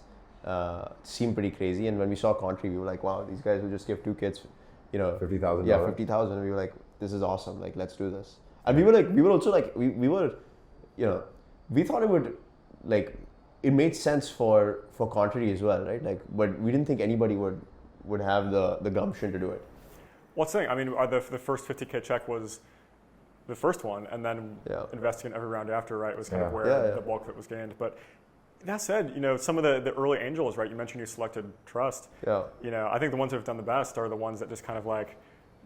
seemed pretty crazy. And when we saw Contrary, we were like, wow, these guys will just give two kids, $50,000. Yeah, 50,000. And we were like, this is awesome. Like, let's do this. And we were we thought it would, like, it made sense for Contrary as well, right? Like, but we didn't think anybody would have the gumption to do it. What's the thing? I mean, the first 50K check was the first one, and then investing in every round after, right, was kind of where the bulk of it was gained. But that said, some of the early angels, right, you mentioned you selected trust. Yeah. I think the ones who have done the best are the ones that just kind of like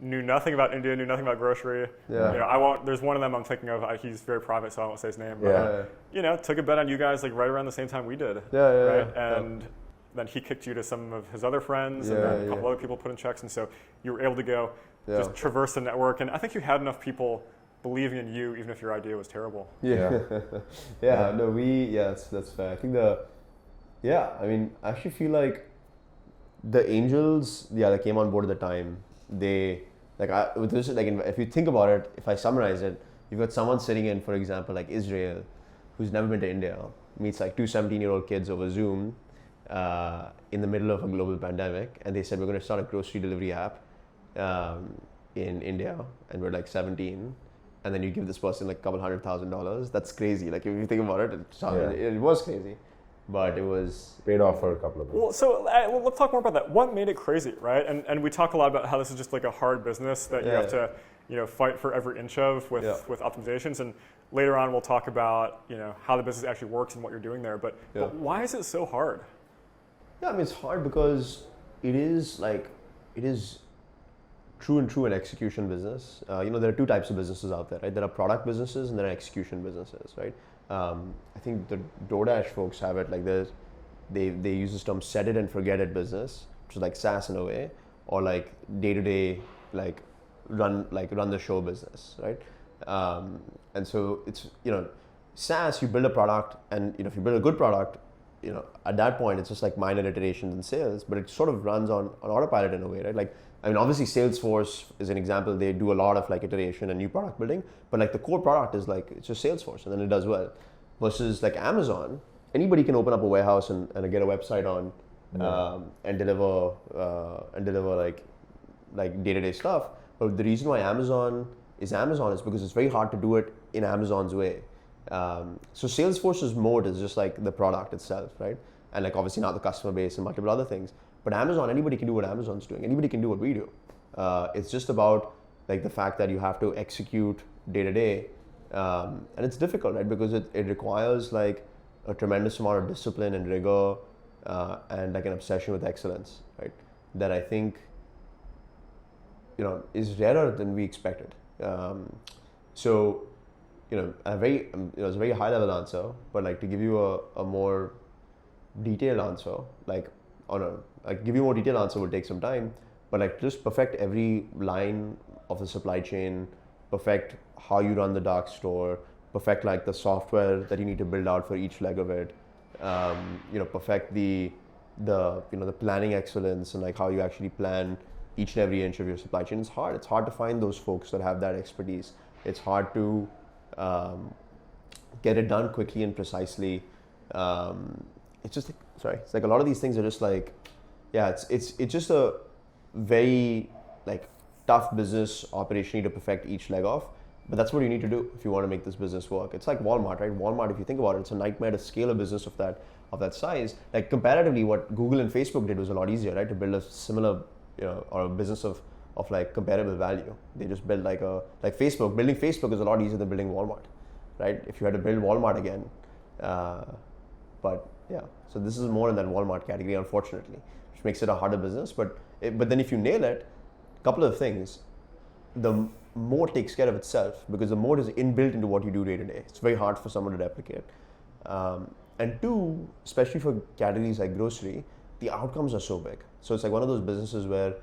knew nothing about India, knew nothing about grocery. Yeah. There's one of them I'm thinking of, he's very private, so I won't say his name. But, took a bet on you guys like right around the same time we did. Right? And then he kicked you to some of his other friends, and then a couple other people put in checks, and so you were able to go just traverse the network. And I think you had enough people believing in you, even if your idea was terrible. That's fair. I think I mean, I actually feel like the angels, that came on board at the time, they, if you think about it, if I summarize it, you've got someone sitting in, for example, like Israel, who's never been to India, meets like two 17-year-old kids over Zoom in the middle of a global pandemic, and they said, we're going to start a grocery delivery app in India, and we're like 17. And then you give this person like a couple $100,000. That's crazy. Like if you think about it, it was crazy, but it was paid off for a couple of months. Well, so let's talk more about that. What made it crazy, right? And we talk a lot about how this is just like a hard business that you have to fight for every inch of with optimizations. And later on, we'll talk about how the business actually works and what you're doing there. But why is it so hard? Yeah, I mean it's hard because it is true and execution business. There are two types of businesses out there, right? There are product businesses and there are execution businesses, right? I think the DoorDash folks have it like this. They use this term set it and forget it business, which is like SaaS in a way, or like day-to-day like run the show business, right? And so it's SaaS, you build a product, and if you build a good product, at that point it's just like minor iterations in sales, but it sort of runs on autopilot in a way, right? Like, I mean, obviously Salesforce is an example. They do a lot of like iteration and new product building, but like the core product is like, it's just Salesforce and then it does well. Versus like Amazon, anybody can open up a warehouse and get a website on and deliver like day-to-day stuff. But the reason why Amazon is because it's very hard to do it in Amazon's way. So Salesforce's mode is just like the product itself, right? And like obviously now the customer base and multiple other things. But Amazon, anybody can do what Amazon's doing. Anybody can do what we do. It's just about like the fact that you have to execute day to day, and it's difficult, right? Because it requires like a tremendous amount of discipline and rigor, and like an obsession with excellence, right? That I think is rarer than we expected. So it's a very high level answer, but like to give you a more detailed answer, give you a more detailed answer will take some time, but like just perfect every line of the supply chain, perfect how you run the dark store, perfect like the software that you need to build out for each leg of it, perfect the planning excellence and like how you actually plan each and every inch of your supply chain. It's hard to find those folks that have that expertise. It's hard to get it done quickly and precisely. It's like a lot of these things are just like, it's just a very like tough business operationally to perfect each leg off. But that's what you need to do if you want to make this business work. It's like Walmart, right? Walmart, if you think about it, it's a nightmare to scale a business of that size. Like comparatively, what Google and Facebook did was a lot easier, right? To build a similar, or a business of like comparable value. They just built like Facebook. Building Facebook is a lot easier than building Walmart, right? If you had to build Walmart again, but yeah. So this is more in that Walmart category, unfortunately, which makes it a harder business. But then if you nail it, a couple of things. The moat takes care of itself because the moat is inbuilt into what you do day to day. It's very hard for someone to replicate. And two, especially for categories like grocery, the outcomes are so big. So it's like one of those businesses where,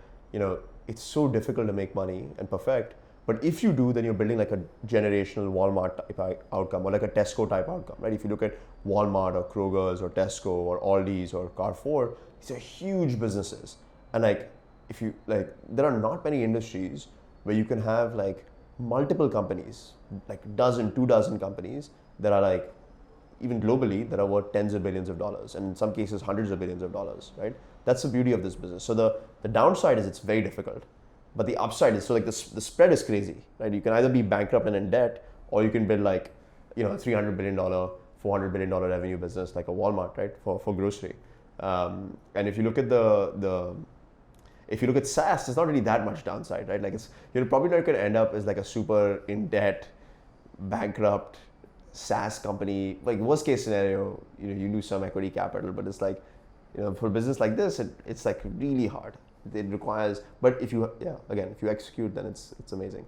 it's so difficult to make money and perfect. But if you do, then you're building like a generational Walmart type outcome or like a Tesco type outcome, right? If you look at Walmart or Kroger's or Tesco or Aldi's or Carrefour, these are huge businesses. And there are not many industries where you can have like multiple companies, like two dozen companies that are like, even globally, that are worth tens of billions of dollars, and in some cases hundreds of billions of dollars, right? That's the beauty of this business. So the downside is it's very difficult, but the upside is, so like the spread is crazy, right? You can either be bankrupt and in debt, or you can build like, a $300 billion, $400 billion revenue business like a Walmart, right? For grocery. And if you look at if you look at SaaS, there's not really that much downside, right? Like you're probably not going to end up as like a super in debt, bankrupt SaaS company. Like worst case scenario, you lose some equity capital, but it's like, for a business like this, it's like really hard. It requires, but if you execute, then it's amazing.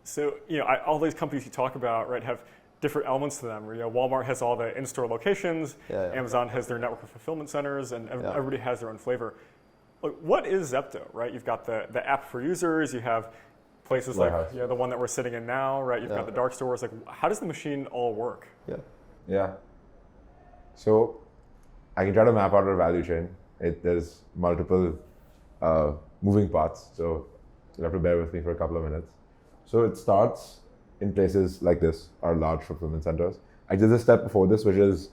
So, all these companies you talk about, right, have different elements to them. Walmart has all the in-store locations, Amazon has their network of fulfillment centers, and everybody has their own flavor. Like, what is Zepto, right? You've got the app for users, you have places like the one that we're sitting in now, right? You've got the dark stores. Like, how does the machine all work? Yeah. So I can try to map out our value chain. There's multiple moving parts, so you'll have to bear with me for a couple of minutes. So it starts in places like this, our large fulfillment centers. I did a step before this, which is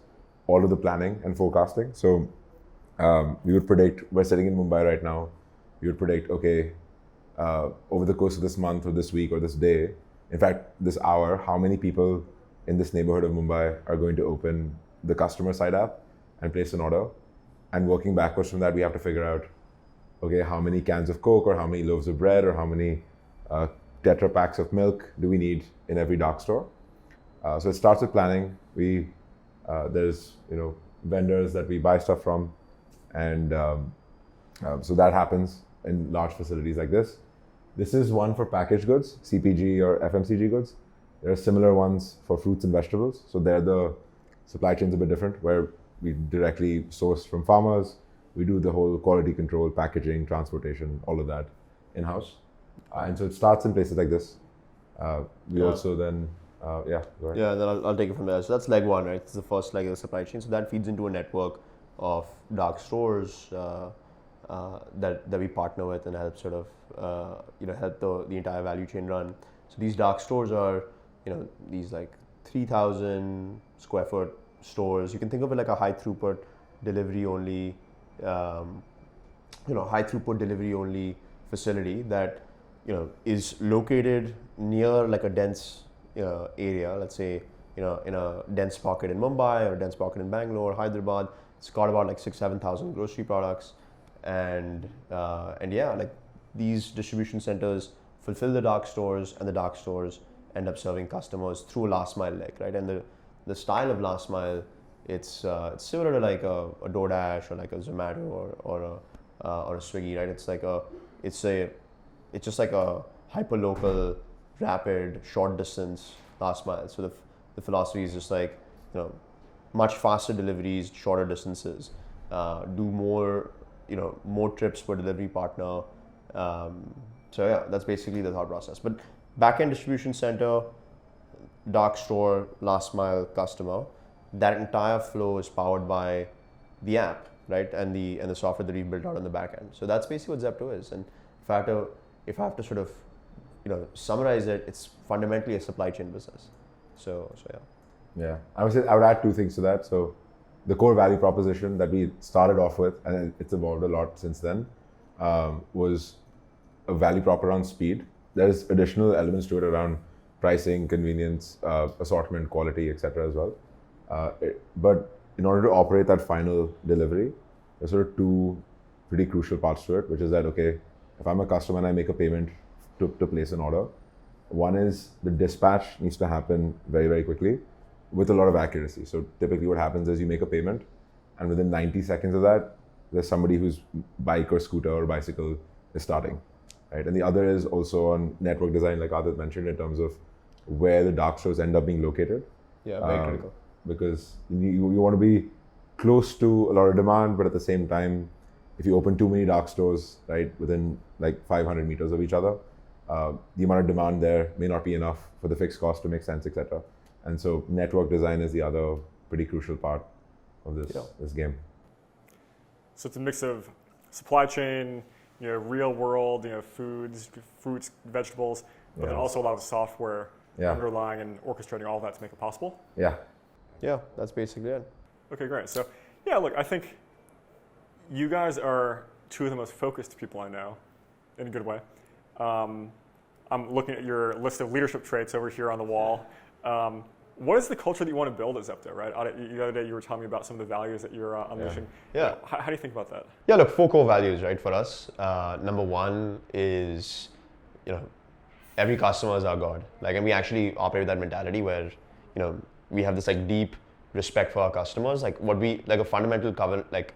all of the planning and forecasting. So we would predict, we're sitting in Mumbai right now, we would predict, okay, over the course of this month or this week or this day, in fact, this hour, how many people in this neighborhood of Mumbai are going to open the customer side app and place an order. And working backwards from that, we have to figure out, okay, how many cans of Coke or how many loaves of bread or how many Tetra packs of milk do we need in every dark store? So it starts with planning. There's vendors that we buy stuff from, and so that happens in large facilities like this. This is one for packaged goods, CPG or FMCG goods. There are similar ones for fruits and vegetables. So there the supply chain's a bit different, where we directly source from farmers. We do the whole quality control, packaging, transportation, all of that in-house. And so it starts in places like this. We also then, go ahead. Yeah, then I'll take it from there. So that's leg one, right? It's the first leg of the supply chain. So that feeds into a network of dark stores that we partner with and help sort of help the entire value chain run. So these dark stores are these like 3,000 square foot stores. You can think of it like a high throughput delivery only facility that is located near like a dense area. Let's say in a dense pocket in Mumbai or a dense pocket in Bangalore, Hyderabad. It's got about like 6,000-7,000 grocery products, and like these distribution centers fulfill the dark stores, and the dark stores end up serving customers through a last mile leg, right? And the style of last mile, it's similar to like a DoorDash or like a Zomato or a Swiggy, right? It's just like a hyper-local, rapid, short distance last mile. So the philosophy is just like, much faster deliveries, shorter distances, do more trips per delivery partner. That's basically the thought process. But back-end distribution center, dark store, last mile customer, that entire flow is powered by the app, right? And the software that we've built out on the back end. So that's basically what Zepto is. And if I have to sort of summarize it, it's fundamentally a supply chain business. So yeah. Yeah, I would add two things to that. So the core value proposition that we started off with, and it's evolved a lot since then, was a value prop around speed. There's additional elements to it around pricing, convenience, assortment, quality, etc. as well. But in order to operate that final delivery, there's sort of two pretty crucial parts to it, which is that, okay, if I'm a customer and I make a payment to place an order, one is the dispatch needs to happen very, very quickly with a lot of accuracy. So typically what happens is you make a payment and within 90 seconds of that, there's somebody whose bike or scooter or bicycle is starting, right? And the other is also on network design, like Aadit mentioned, in terms of where the dark stores end up being located. Yeah, very critical. Because you want to be close to a lot of demand, but at the same time, if you open too many dark stores, right, within like 500 meters of each other, the amount of demand there may not be enough for the fixed cost to make sense, etc. And so network design is the other pretty crucial part of this game. So it's a mix of supply chain, real world, foods, fruits, vegetables, but then also a lot of software underlying and orchestrating all of that to make it possible. Yeah. Yeah, that's basically it. Okay, great. So, yeah, look, I think you guys are two of the most focused people I know, in a good way. I'm looking at your list of leadership traits over here on the wall. What is the culture that you want to build at Zepto, right? The other day you were telling me about some of the values that you're unleashing. Yeah. How do you think about that? Yeah, look, 4 core values, right, for us. Number 1 is, every customer is our God. And we actually operate with that mentality where, we have this deep respect for our customers. A fundamental covenant that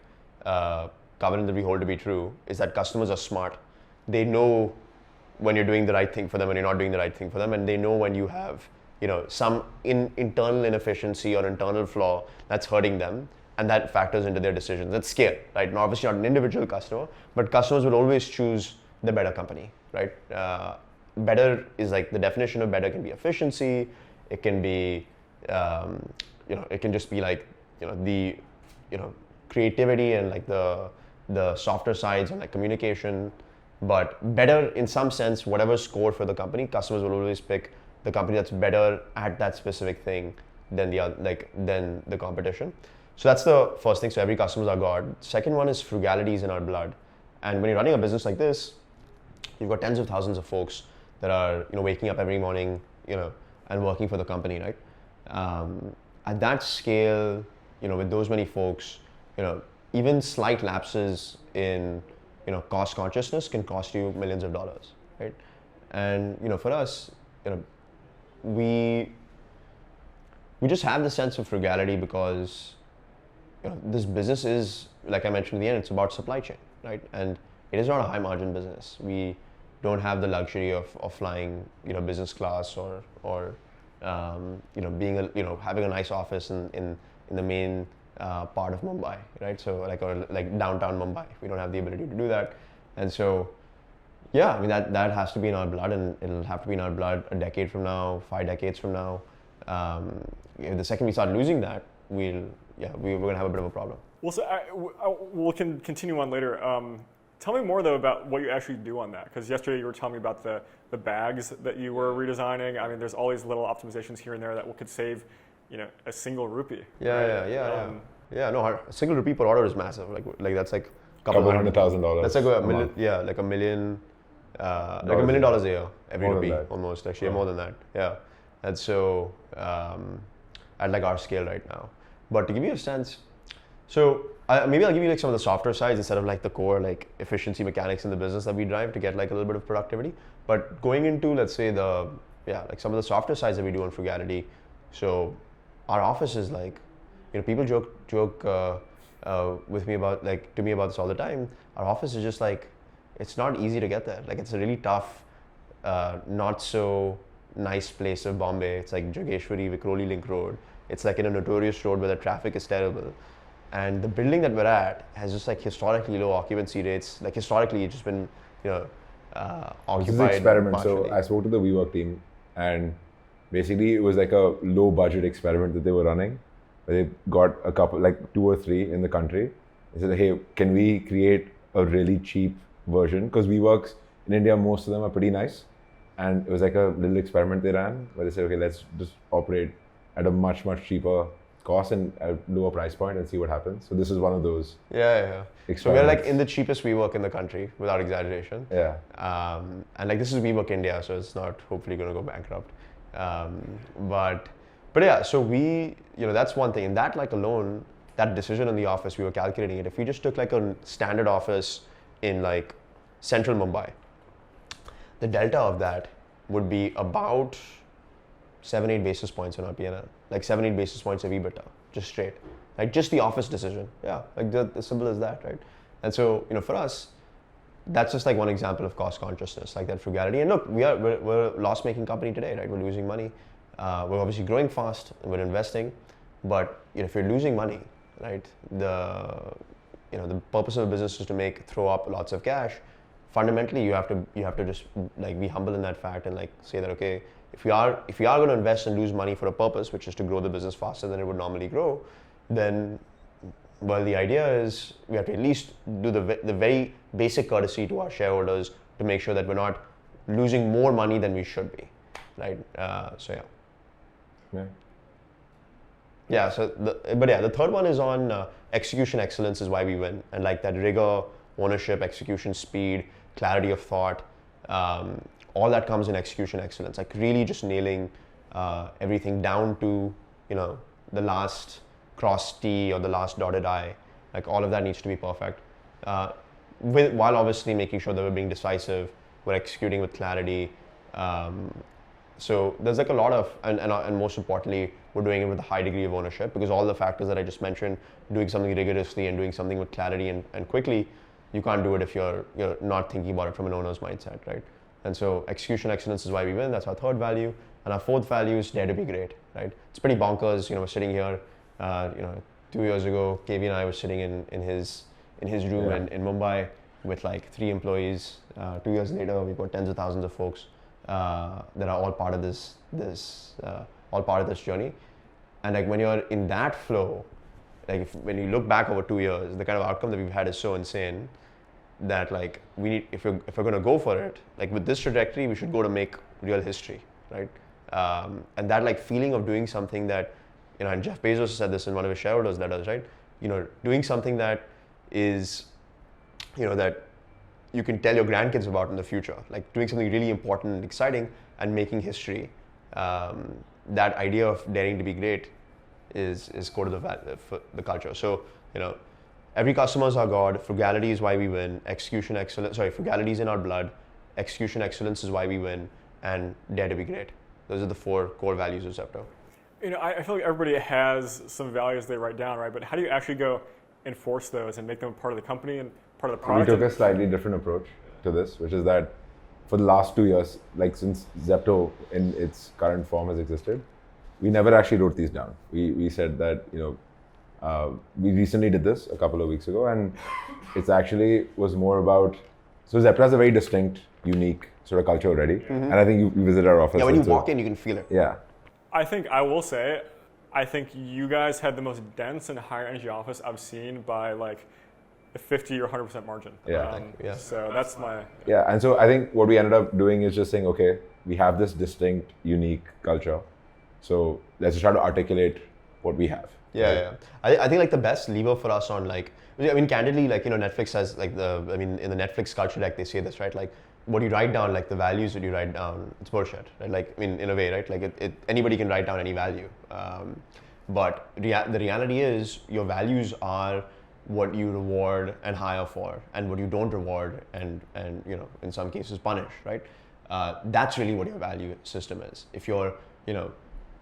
we hold to be true is that customers are smart. They know when you're doing the right thing for them and you're not doing the right thing for them, and they know when you have some internal inefficiency or internal flaw that's hurting them, and that factors into their decisions. That's scale, right? And obviously not an individual customer, but customers will always choose the better company, right? Better is the definition of better can be efficiency. It can be, it can just be the, creativity and the softer sides and communication. But better in some sense, whatever score for the company, customers will always pick the company that's better at that specific thing than than the competition. So that's the first thing. So every customer is our God. Second one is frugality is in our blood. And when you're running a business like this, you've got tens of thousands of folks that are waking up every morning, and working for the company, right? At that scale, with those many folks, even slight lapses in cost consciousness can cost you millions of dollars, right? And for us, we just have the sense of frugality because this business is, like I mentioned at the end, it's about supply chain, right? And it is not a high margin business. We don't have the luxury of flying business class or being having a nice office in the main part of Mumbai, right? So like downtown Mumbai, we don't have the ability to do that. And so yeah, I mean that has to be in our blood, and it'll have to be in our blood a decade from now, 5 decades from now. The second we start losing that, we're gonna have a bit of a problem. Well, so we can continue on later. Tell me more though about what you actually do on that, because yesterday you were telling me about the bags that you were redesigning. I mean, there's all these little optimizations here and there that could save, a single rupee. Yeah, right? Yeah. No, a single rupee per order is massive. Like that's like couple $100,000. That's like a million. Yeah, like $1 million. Like $1 million a year every rupee, almost. Actually, more than that. Yeah, and so at our scale right now. But to give you a sense, so maybe I'll give you some of the softer sides instead of the core efficiency mechanics in the business that we drive to get a little bit of productivity. But going into, let's say, some of the softer sides that we do on frugality. So our office is people joke with me about to me about this all the time. Our office is just it's not easy to get there. It's a really tough, not so nice place of Bombay. It's Jogeshwari, Vikhroli Link Road. It's in a notorious road where the traffic is terrible. And the building that we're at has just historically low occupancy rates. Historically, it's just been, occupied. This is an experiment. Partially. So I spoke to the WeWork team, and basically it was a low budget experiment that they were running. They got a couple, 2 or 3 in the country. They said, hey, can we create a really cheap version? Because WeWorks in India, most of them are pretty nice. And it was a little experiment they ran where they said, okay, let's just operate at a much, much cheaper cost and a lower price point and see what happens. So this is one of those. Yeah. So we're in the cheapest WeWork in the country, without exaggeration. Yeah. And this is WeWork India, so it's not hopefully going to go bankrupt. But yeah, so we, that's one thing. And that like alone, that decision in the office, we were calculating it. If we just took like a standard office in like central Mumbai, the delta of that would be about 7-8 basis points on our P&L, like 7-8 basis points of EBITDA, just straight, like just the office decision. Yeah, like the simple as that, right? And so, for us, that's just like one example of cost consciousness, like that frugality. And look, we're a loss-making company today, right? We're losing money. We're obviously growing fast and we're investing, but if you're losing money, right? The purpose of a business is to throw up lots of cash. Fundamentally, you have to just like be humble in that fact and like say that, okay, if we are going to invest and lose money for a purpose, which is to grow the business faster than it would normally grow, then, well, the idea is we have to at least do the very basic courtesy to our shareholders to make sure that we're not losing more money than we should be, right? So yeah. Yeah. Yeah. So the third one is on execution excellence is why we win, and like that rigor, ownership, execution speed, clarity of thought, all that comes in execution excellence. Like really just nailing everything down to the last crossed T or the last dotted I. Like all of that needs to be perfect. While obviously making sure that we're being decisive, we're executing with clarity. So there's like a lot of, and most importantly, we're doing it with a high degree of ownership, because all the factors that I just mentioned, doing something rigorously and doing something with clarity and quickly, you can't do it if you're not thinking about it from an owner's mindset, right? And so execution excellence is why we win. That's our third value. And our fourth value is dare to be great, right? It's pretty bonkers. We're sitting here, 2 years ago, KV and I were sitting in his room in Mumbai with like 3 employees. 2 years later, we've got tens of thousands of folks that are all part of this journey. And like when you're in that flow, like when you look back over 2 years, the kind of outcome that we've had is so insane that like we need, if we're going to go for it, like with this trajectory, we should go to make real history, right? And that like feeling of doing something that, and Jeff Bezos said this in one of his shareholders letters, right? Doing something that is, that you can tell your grandkids about in the future, like doing something really important and exciting and making history. That idea of daring to be great is core to the culture. So, every customer is our God. Frugality is why we win. Frugality is in our blood. Execution excellence is why we win. And dare to be great. Those are the 4 core values of Zepto. I feel like everybody has some values they write down, right? But how do you actually go enforce those and make them part of the company and part of the product? We took a slightly different approach to this, which is that for the last 2 years, like since Zepto in its current form has existed, we never actually wrote these down. We said that, we recently did this a couple of weeks ago, and it's actually was more about, so Zepto has a very distinct, unique sort of culture already. Mm-hmm. And I think you visit our office. Yeah, when you walk in, you can feel it. Yeah. I will say, I think you guys had the most dense and higher energy office I've seen by like a 50 or 100% margin. Yeah. So that's my... Yeah, and so I think what we ended up doing is just saying, okay, we have this distinct, unique culture. So let's just try to articulate what we have. Yeah. I think like the best lever for us on like, candidly, like, Netflix has like in the Netflix culture deck, they say this, right? Like what you write down, like the values that you write down, it's bullshit, right? Like, in a way, right? Like anybody can write down any value. But the reality is your values are what you reward and hire for, and what you don't reward and in some cases punish, right? That's really what your value system is. If you're,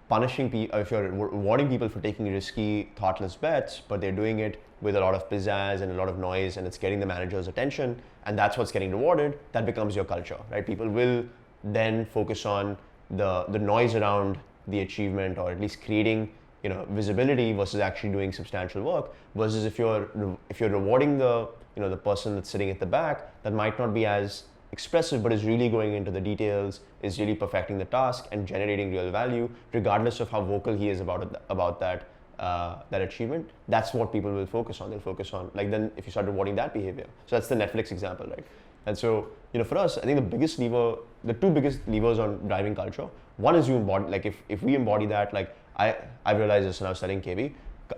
punishing people, if you're rewarding people for taking risky, thoughtless bets, but they're doing it with a lot of pizzazz and a lot of noise, and it's getting the manager's attention, and that's what's getting rewarded, that becomes your culture, right? People will then focus on the noise around the achievement, or at least creating, visibility versus actually doing substantial work. Versus if you're rewarding the person that's sitting at the back, that might not be as expressive, but is really going into the details, is really perfecting the task and generating real value, regardless of how vocal he is about that achievement. That's what people will focus on. They'll focus on, like, then if you start rewarding that behavior. So that's the Netflix example, right? And so, for us, I think the 2 biggest levers on driving culture, one is you embody, like if we embody that, like I realized this when I was studying KB,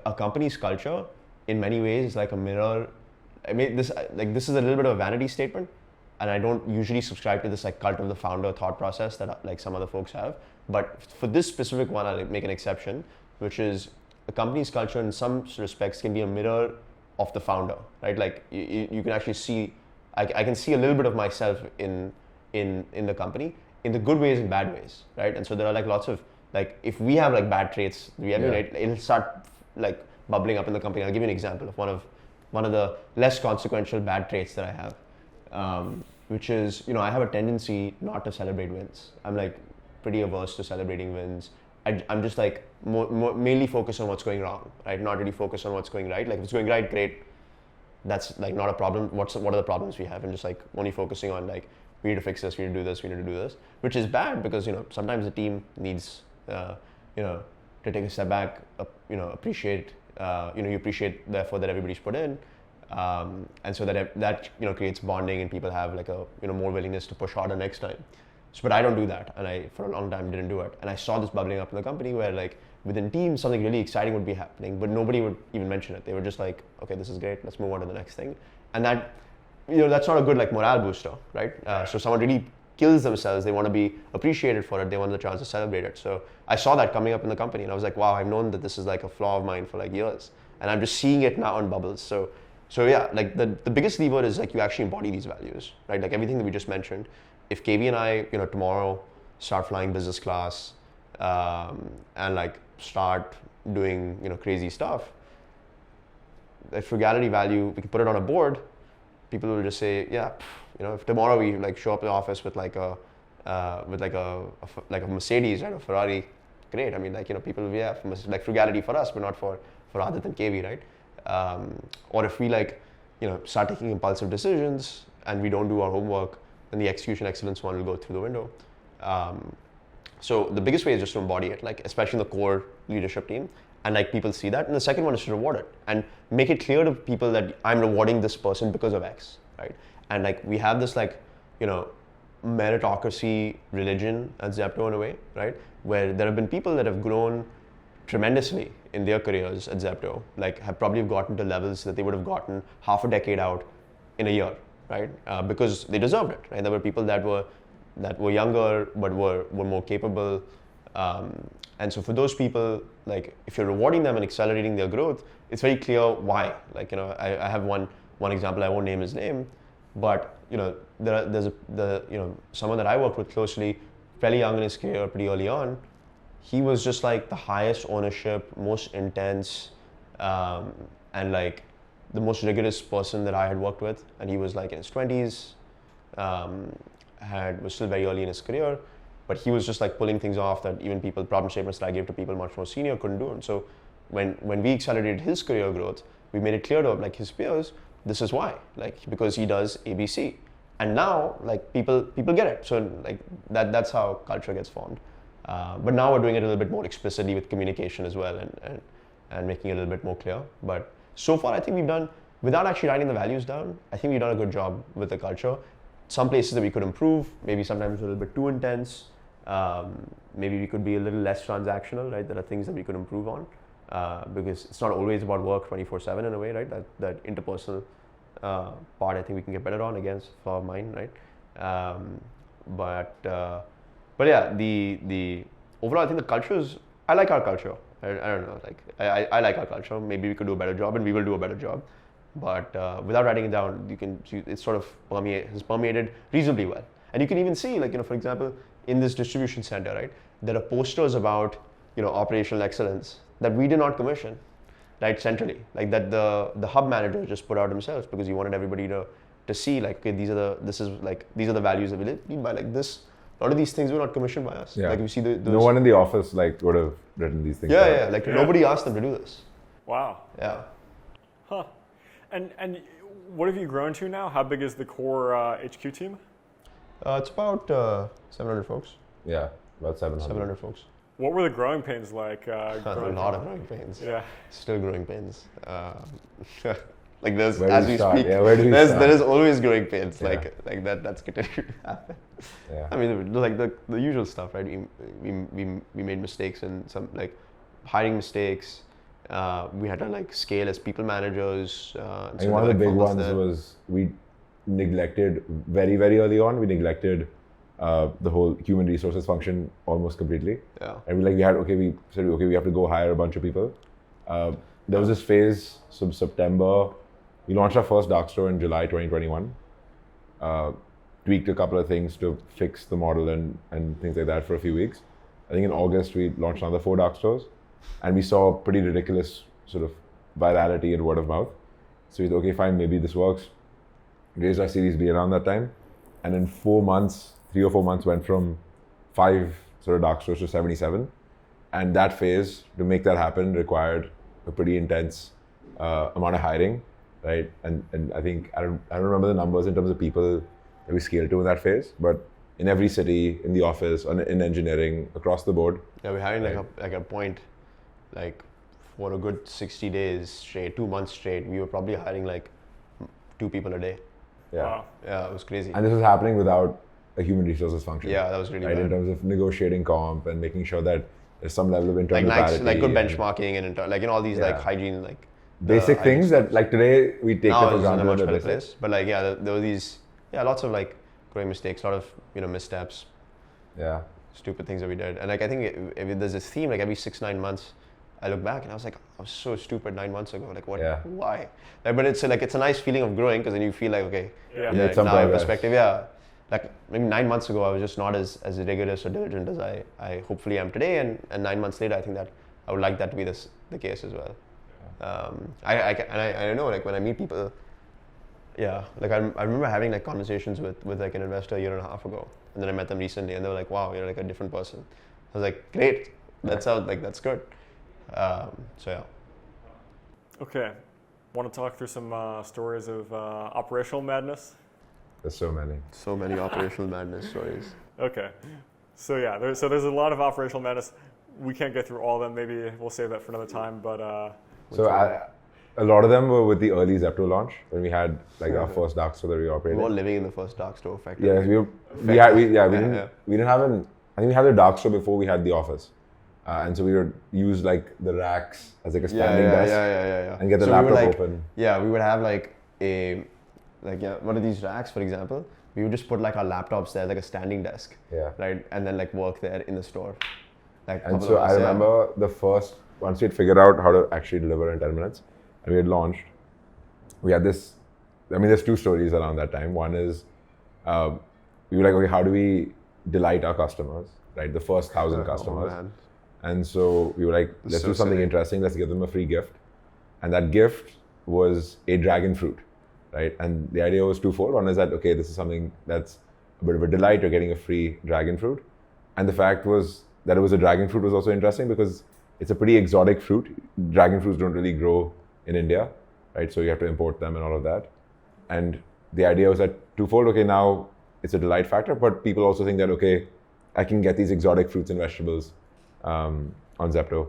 a company's culture in many ways is like a mirror. I mean, this is a little bit of a vanity statement. and I don't usually subscribe to this like cult of the founder thought process that like some other folks have. But for this specific one, I'll make an exception, which is a company's culture in some respects can be a mirror of the founder, right? Like you can actually see, I can see a little bit of myself in the company, in the good ways and bad ways, right? And so there are like lots of, like if we have like bad traits, it'll start like bubbling up in the company. I'll give you an example of one of the less consequential bad traits that I have, which is, I have a tendency not to celebrate wins. I'm like pretty averse to celebrating wins. I'm just like mainly focused on what's going wrong, right? Not really focused on what's going right. Like if it's going right, great. That's like not a problem. What are the problems we have? And just like only focusing on like, we need to fix this, we need to do this, we need to do this, which is bad because, sometimes the team needs, to take a step back, appreciate, you appreciate the effort that everybody's put in. And so that creates bonding and people have like a, more willingness to push harder next time. So, but I don't do that, and I for a long time didn't do it. And I saw this bubbling up in the company where like within teams something really exciting would be happening, but nobody would even mention it. They were just like, okay, this is great, let's move on to the next thing. And that, that's not a good like morale booster, right? So someone really kills themselves, they want to be appreciated for it, they want the chance to celebrate it. So I saw that coming up in the company and I was like, wow, I've known that this is like a flaw of mine for like years. And I'm just seeing it now in bubbles. So yeah, like the biggest lever is like you actually embody these values, right? Like everything that we just mentioned. If KV and I, tomorrow start flying business class and like start doing, crazy stuff, the frugality value, we can put it on a board. People will just say, yeah, if tomorrow we like show up in the office with like a Mercedes, right, a Ferrari, great. I mean, like, people will be, yeah, like frugality for us, but not for Aadit and KV, right? Or if we like, start taking impulsive decisions and we don't do our homework, then the execution excellence one will go through the window. So the biggest way is just to embody it, like especially in the core leadership team, and like people see that. And the second one is to reward it and make it clear to people that I'm rewarding this person because of X, right? And like we have this like, meritocracy religion at Zepto in a way, right? Where there have been people that have grown tremendously in their careers at Zepto, like have probably gotten to levels that they would have gotten half a decade out in a year, right? Because they deserved it, right? There were people that were younger but were more capable, and so for those people, like if you're rewarding them and accelerating their growth, it's very clear why. Like I have one example. I won't name his name, but there's someone that I worked with closely, fairly young in his career, pretty early on. He was just like the highest ownership, most intense, and like the most rigorous person that I had worked with. And he was like in his 20s, was still very early in his career, but he was just like pulling things off that even problem statements that I gave to people much more senior couldn't do. And so when we accelerated his career growth, we made it clear to like his peers, this is why, like because he does ABC. And now like people get it. So like that's how culture gets formed. But now we're doing it a little bit more explicitly with communication as well and making it a little bit more clear. But so far I think we've done, without actually writing the values down, I think we've done a good job with the culture. Some places that we could improve, maybe sometimes a little bit too intense. Maybe we could be a little less transactional, right? There are things that we could improve on because it's not always about work 24/7 in a way, right? That interpersonal part I think we can get better on, again, for mine, right? But yeah, the overall I think the culture is, I like our culture. I don't know, like I like our culture. Maybe we could do a better job and we will do a better job. But without writing it down, you can see it's sort of has permeated reasonably well. And you can even see, like, for example, in this distribution center, right, there are posters about, operational excellence that we did not commission, right, centrally, like that the hub manager just put out himself because he wanted everybody to see, like, okay, these are the values that we live by, like this. A lot of these things were not commissioned by us. Yeah. Like you see those. No one in the office like would have written these things. Yeah, like nobody asked them to do this. Wow. Yeah. Huh. And what have you grown to now? How big is the core HQ team? It's about 700 folks. Yeah, about 700. 700 folks. What were the growing pains like? A lot of growing pains. Yeah. Still growing pains. Like there's, Where as do we start? speak, Yeah, where do we start? there is always growing pains. Yeah. Like that's continuing to happen. Yeah. I mean, like the usual stuff, right? We made mistakes and some like hiring mistakes. We had to like scale as people managers. I think one of the big ones was neglected very, very early on. We neglected the whole human resources function almost completely. Yeah. And we said, okay, we have to go hire a bunch of people. There was this phase, September, we launched our first dark store in July 2021. Tweaked a couple of things to fix the model and things like that for a few weeks. I think in August, we launched another 4 dark stores, and we saw pretty ridiculous sort of virality and word of mouth. So we thought, okay, fine, maybe this works. Raised our Series B around that time. And in 4 months, 3 or 4 months, went from 5 sort of dark stores to 77. And that phase, to make that happen, required a pretty intense amount of hiring, right? And I think, I don't remember the numbers in terms of people that we scaled to in that phase, but in every city, in the office, in engineering, across the board. Yeah, we're hiring like a point, like for a good 60 days straight, 2 months straight, we were probably hiring like 2 people a day. Yeah. Wow. Yeah, it was crazy. And this was happening without a human resources function. Yeah, that was really right, bad. in terms of negotiating comp and making sure that there's some level of internal parity. Like good benchmarking and like all these like Yeah. hygiene, like basic things that like today we take now them for it's in a granted. much that better they're place. But like there were these lots of like growing mistakes, a lot of missteps, Yeah. stupid things that we did. And like I think if there's this theme, like every 6-9 months, I look back and I was like, I was so stupid 9 months ago. Like what? Yeah. Why? Like, but it's a nice feeling of growing because then you feel like okay, Yeah. You made some now in progress. perspective, yeah. Like maybe 9 months ago, I was just not as rigorous or diligent as I hopefully am today. And 9 months later, I think that I would like that to be the case as well. I know like when I meet people, yeah, like I remember having like conversations with like an investor a year and a half ago, and then I met them recently, and they were like, "Wow, you're like a different person." I was like, "Great, that's good." So yeah. Okay. Want to talk through some stories of operational madness? There's so many. So many operational madness stories. Okay. So yeah, there's a lot of operational madness. We can't get through all of them. Maybe we'll save that for another time. But So a lot of them were with the early Zepto launch when we had like our first dark store that we We operated. were all living in the first dark store, effectively. Yeah, we didn't have I think we had a dark store before we had the office, and so we would use like the racks as like a standing desk and get the So laptop we would, open. Yeah, we would have like one of these racks, for example. We would just put like our laptops there, like a standing desk. Yeah. Right, and then like work there in the store. Like And so I remember once we had figured out how to actually deliver in 10 minutes, and we had launched, we had this, there's 2 stories around that time. One is, we were like, okay, how do we delight our customers, right? The first 1,000 customers. man. And so we were like, let's So do something silly. interesting. Let's give them a free gift. And that gift was a dragon fruit, right? And the idea was twofold. One is that, okay, this is something that's a bit of a delight. You're getting a free dragon fruit. And the fact was that it was a dragon fruit was also interesting because it's a pretty exotic fruit. Dragon fruits don't really grow in India, right? So you have to import them and all of that. And the idea was that twofold, okay, now it's a delight factor, but people also think that, okay, I can get these exotic fruits and vegetables on Zepto.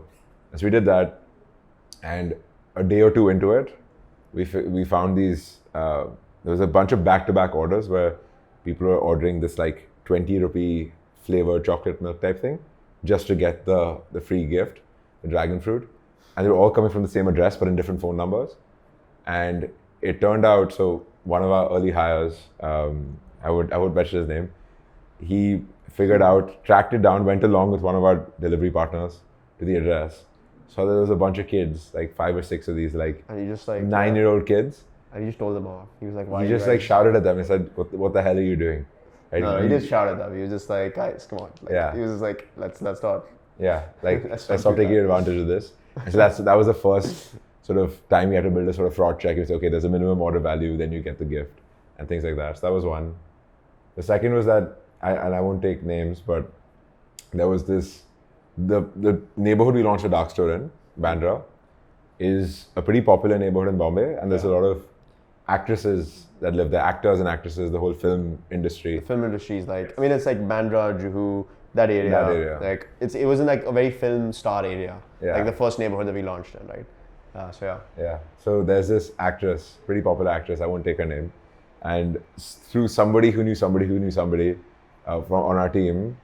And so we did that. And a day or two into it, we found these, there was a bunch of back-to-back orders where people were ordering this like 20 rupee flavored chocolate milk type thing just to get the free gift, the dragon fruit. And they were all coming from the same address, but in different phone numbers. And it turned out, so one of our early hires, I would mention his name, he tracked it down, went along with one of our delivery partners to the address. So there was a bunch of kids, like 5 or 6 of these, like And he just like 9-year-old kids. And he just told them off. He was like, "Why?" He you just guys-" like shouted at them and said, "What the hell are you doing?" Right? No, he did shout at them. He was just like, "Guys, come on!" Like, Yeah. He was just like, "Let's not." Yeah, like Let's let's not stop do taking that. advantage of this. And so that was the first sort of time you had to build a sort of fraud check. You say, okay, there's a minimum order value, then you get the gift, and things like that. So that was one. The second was that, I won't take names, but there was this, the neighborhood we launched a dark store in, Bandra, is a pretty popular neighborhood in Bombay, and there's a lot of actresses that live there, actors and actresses, the whole film industry. Film industry is like, it's like Bandra, Juhu, that area. That area. Like it was in like a very film star area. Yeah. Like the first neighborhood that we launched in, right? So yeah. Yeah. So there's this actress, pretty popular actress, I won't take her name, and through somebody who knew somebody who knew somebody on our team,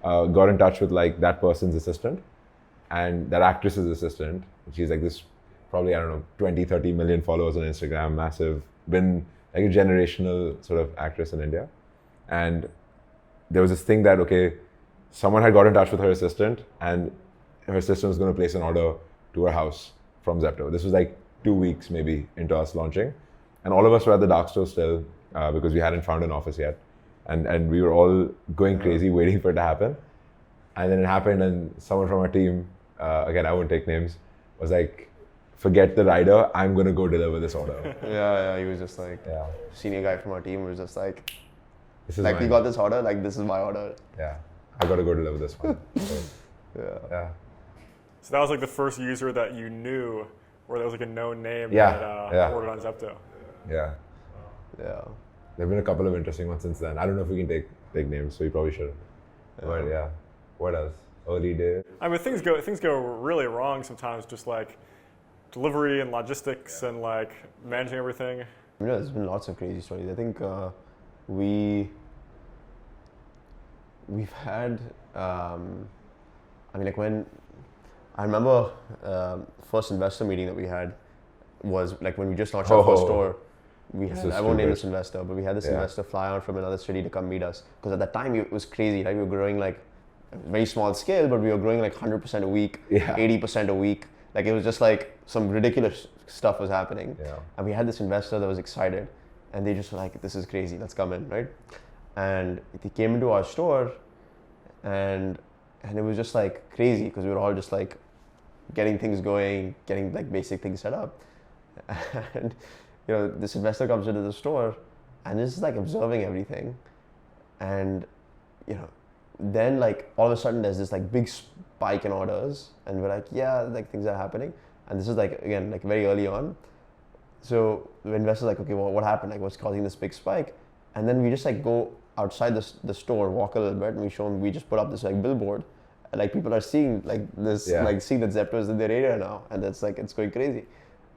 got in touch with like that person's assistant and that actress's assistant. She's like this, probably, I don't know, 20, 30 million followers on Instagram, massive, been like a generational sort of actress in India. And there was this thing that, okay, someone had got in touch with her assistant and her assistant was going to place an order to her house from Zepto. This was like 2 weeks maybe into us launching. And all of us were at the dark store still because we hadn't found an office yet. And we were all going crazy waiting for it to happen. And then it happened and someone from our team, again, I won't take names, was like, forget the rider, I'm going to go deliver this order. Yeah, he was just like, Yeah. senior guy from our team was just like, This is we mine. got this order, like this is my order. Yeah. I got to go deliver this one. So, yeah. So that was like the first user that you knew, or that was like a known name Yeah, that yeah. ordered on Zepto. Yeah. Yeah. There have been a couple of interesting ones since then. I don't know if we can take names, so we probably shouldn't. But yeah, what else? Early days. I mean, things go really wrong sometimes, just like delivery and logistics and like managing everything. You know, there's been lots of crazy stories. I think we've had, I mean, like when, I remember first investor meeting that we had was like when we just launched our first store. We had, I won't name this investor, but we had this investor fly out from another city to come meet us. Because at that time it was crazy, right? We were growing like very small scale, but we were growing like 100% a week, 80% a week. Like it was just like some ridiculous stuff was happening. Yeah. And we had this investor that was excited and they just were like, this is crazy, let's come in, right? And they came into our store and it was just like crazy because we were all just like getting things going, getting like basic things set up. And you know, this investor comes into the store and is like observing everything. And you know, then like all of a sudden there's this like big spike in orders and we're like, yeah, like things are happening. And this is like, again, like very early on. So the investor's like, okay, well, what happened? Like what's causing this big spike? And then we just like go outside the store, walk a little bit, and we just put up this like billboard. And like people are seeing like this, like seeing that Zepto is in their area now. And that's like, it's going crazy.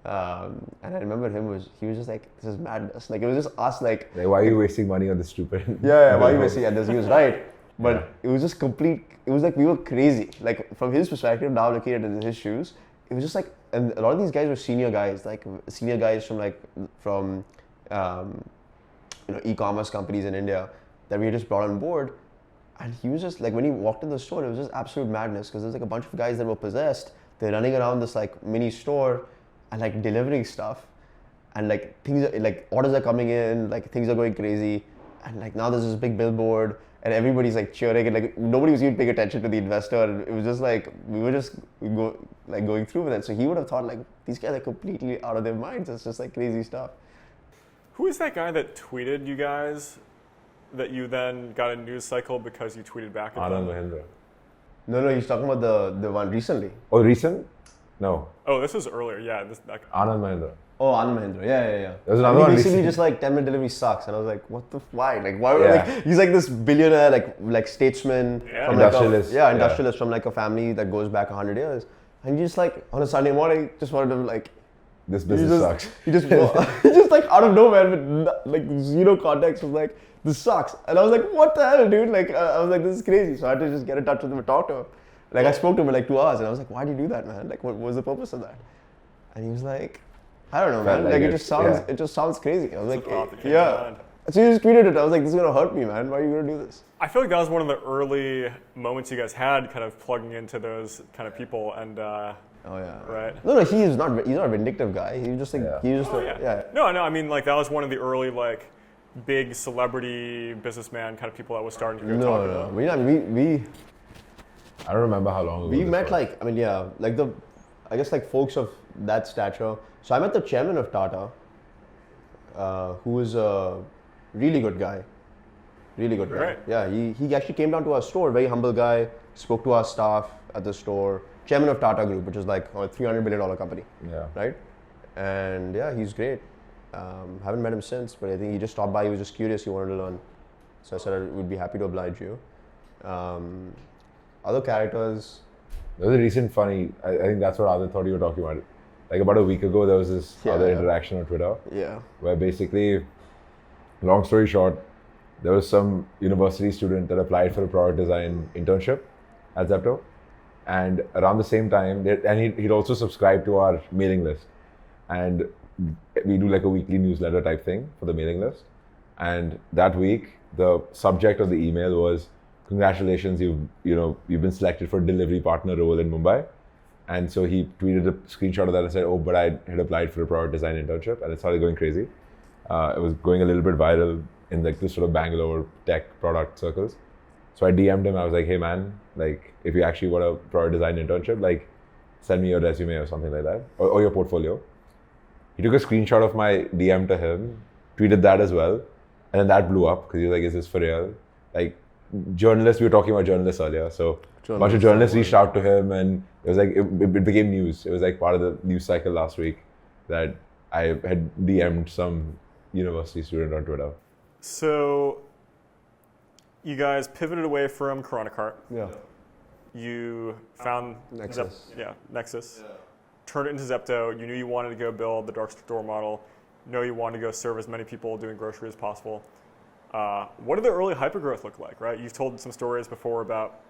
And I remember he was just like, this is madness. Like it was just us like why are you wasting money on this stupid? Yeah, why are you wasting this? He was right. But it was just complete, it was like we were crazy. Like from his perspective, now looking at it in his shoes, it was just like, and a lot of these guys were senior guys from you know, e-commerce companies in India that we just brought on board. And he was just like, when he walked in the store, it was just absolute madness because there's like a bunch of guys that were possessed. They're running around this like mini store and like delivering stuff. And like things are, like orders are coming in, like things are going crazy. And like now there's this big billboard and everybody's like cheering and like nobody was even paying attention to the investor. And it was just like, we were just going through with it. So he would have thought like, these guys are completely out of their minds. It's just like crazy stuff. Who is that guy that tweeted you guys that you then got a news cycle because you tweeted back at them? Anand Mahindra. No, he's talking about the one recently. Oh, recent? No. Oh, this was earlier. Yeah. Anand Mahindra. Oh, Anand Mahindra. Yeah. There's another one basically recently. just like 10-minute delivery sucks. And I was like, what the, why? Like, why would like, he's like this billionaire, like statesman. Yeah. From Industrialist. Like industrialist from like a family that goes back 100 years. And you just like, on a Sunday morning, just wanted to like, This business sucks. He just like out of nowhere with like zero context was like, this sucks. And I was like, what the hell, dude? Like, I was like, this is crazy. So I had to just get in touch with him and talk to him. Like, I spoke to him for like 2 hours and I was like, why do you do that, man? Like, what was the purpose of that? And he was like, I don't know, man. Like it just sounds crazy. I was like, yeah. So he just tweeted it. I was like, this is gonna hurt me, man. Why are you gonna do this? I feel like that was one of the early moments you guys had, kind of plugging into those kind of people, and oh yeah. right. No, he's not a vindictive guy. He was just like No, I mean like that was one of the early like big celebrity businessman kind of people that was starting to go talk about. We I don't remember how long ago. we this met was. like I guess like folks of that stature. So I met the chairman of Tata, who was a really good guy. Really good guy. Right. Yeah, he actually came down to our store, very humble guy, spoke to our staff at the store. Chairman of Tata Group, which is like a $300 billion company. Yeah. Right? And yeah, he's great. Haven't met him since, but I think he just stopped by. He was just curious. He wanted to learn. So I said I would be happy to oblige you. Other characters. There was a recent funny, I think that's what Aadit thought you were talking about. Like about a week ago, there was this other interaction on Twitter. Yeah. Where basically, long story short, there was some university student that applied for a product design internship at Zepto. And around the same time, he'd also subscribed to our mailing list. And we do like a weekly newsletter type thing for the mailing list. And that week, the subject of the email was, congratulations, you've been selected for delivery partner role in Mumbai. And so he tweeted a screenshot of that and said, oh, but I had applied for a product design internship, and it started going crazy. It was going a little bit viral in like this sort of Bangalore tech product circles. So I DM'd him. I was like, hey man, like if you actually want a product design internship, like send me your resume or something like that, or your portfolio. He took a screenshot of my DM to him, tweeted that as well, and then that blew up because he was like, is this for real? Like journalists, we were talking about journalists earlier, so a bunch of journalists reached out to him, and it was like, it became news. It was like part of the news cycle last week that I had DM'd some university student on Twitter. So you guys pivoted away from KiranaKart. Yeah. You found Nexus. Nexus. Yeah. Turned it into Zepto. You knew you wanted to go build the dark store model. You know you wanted to go serve as many people doing grocery as possible. What did the early hypergrowth look like, right? You've told some stories before about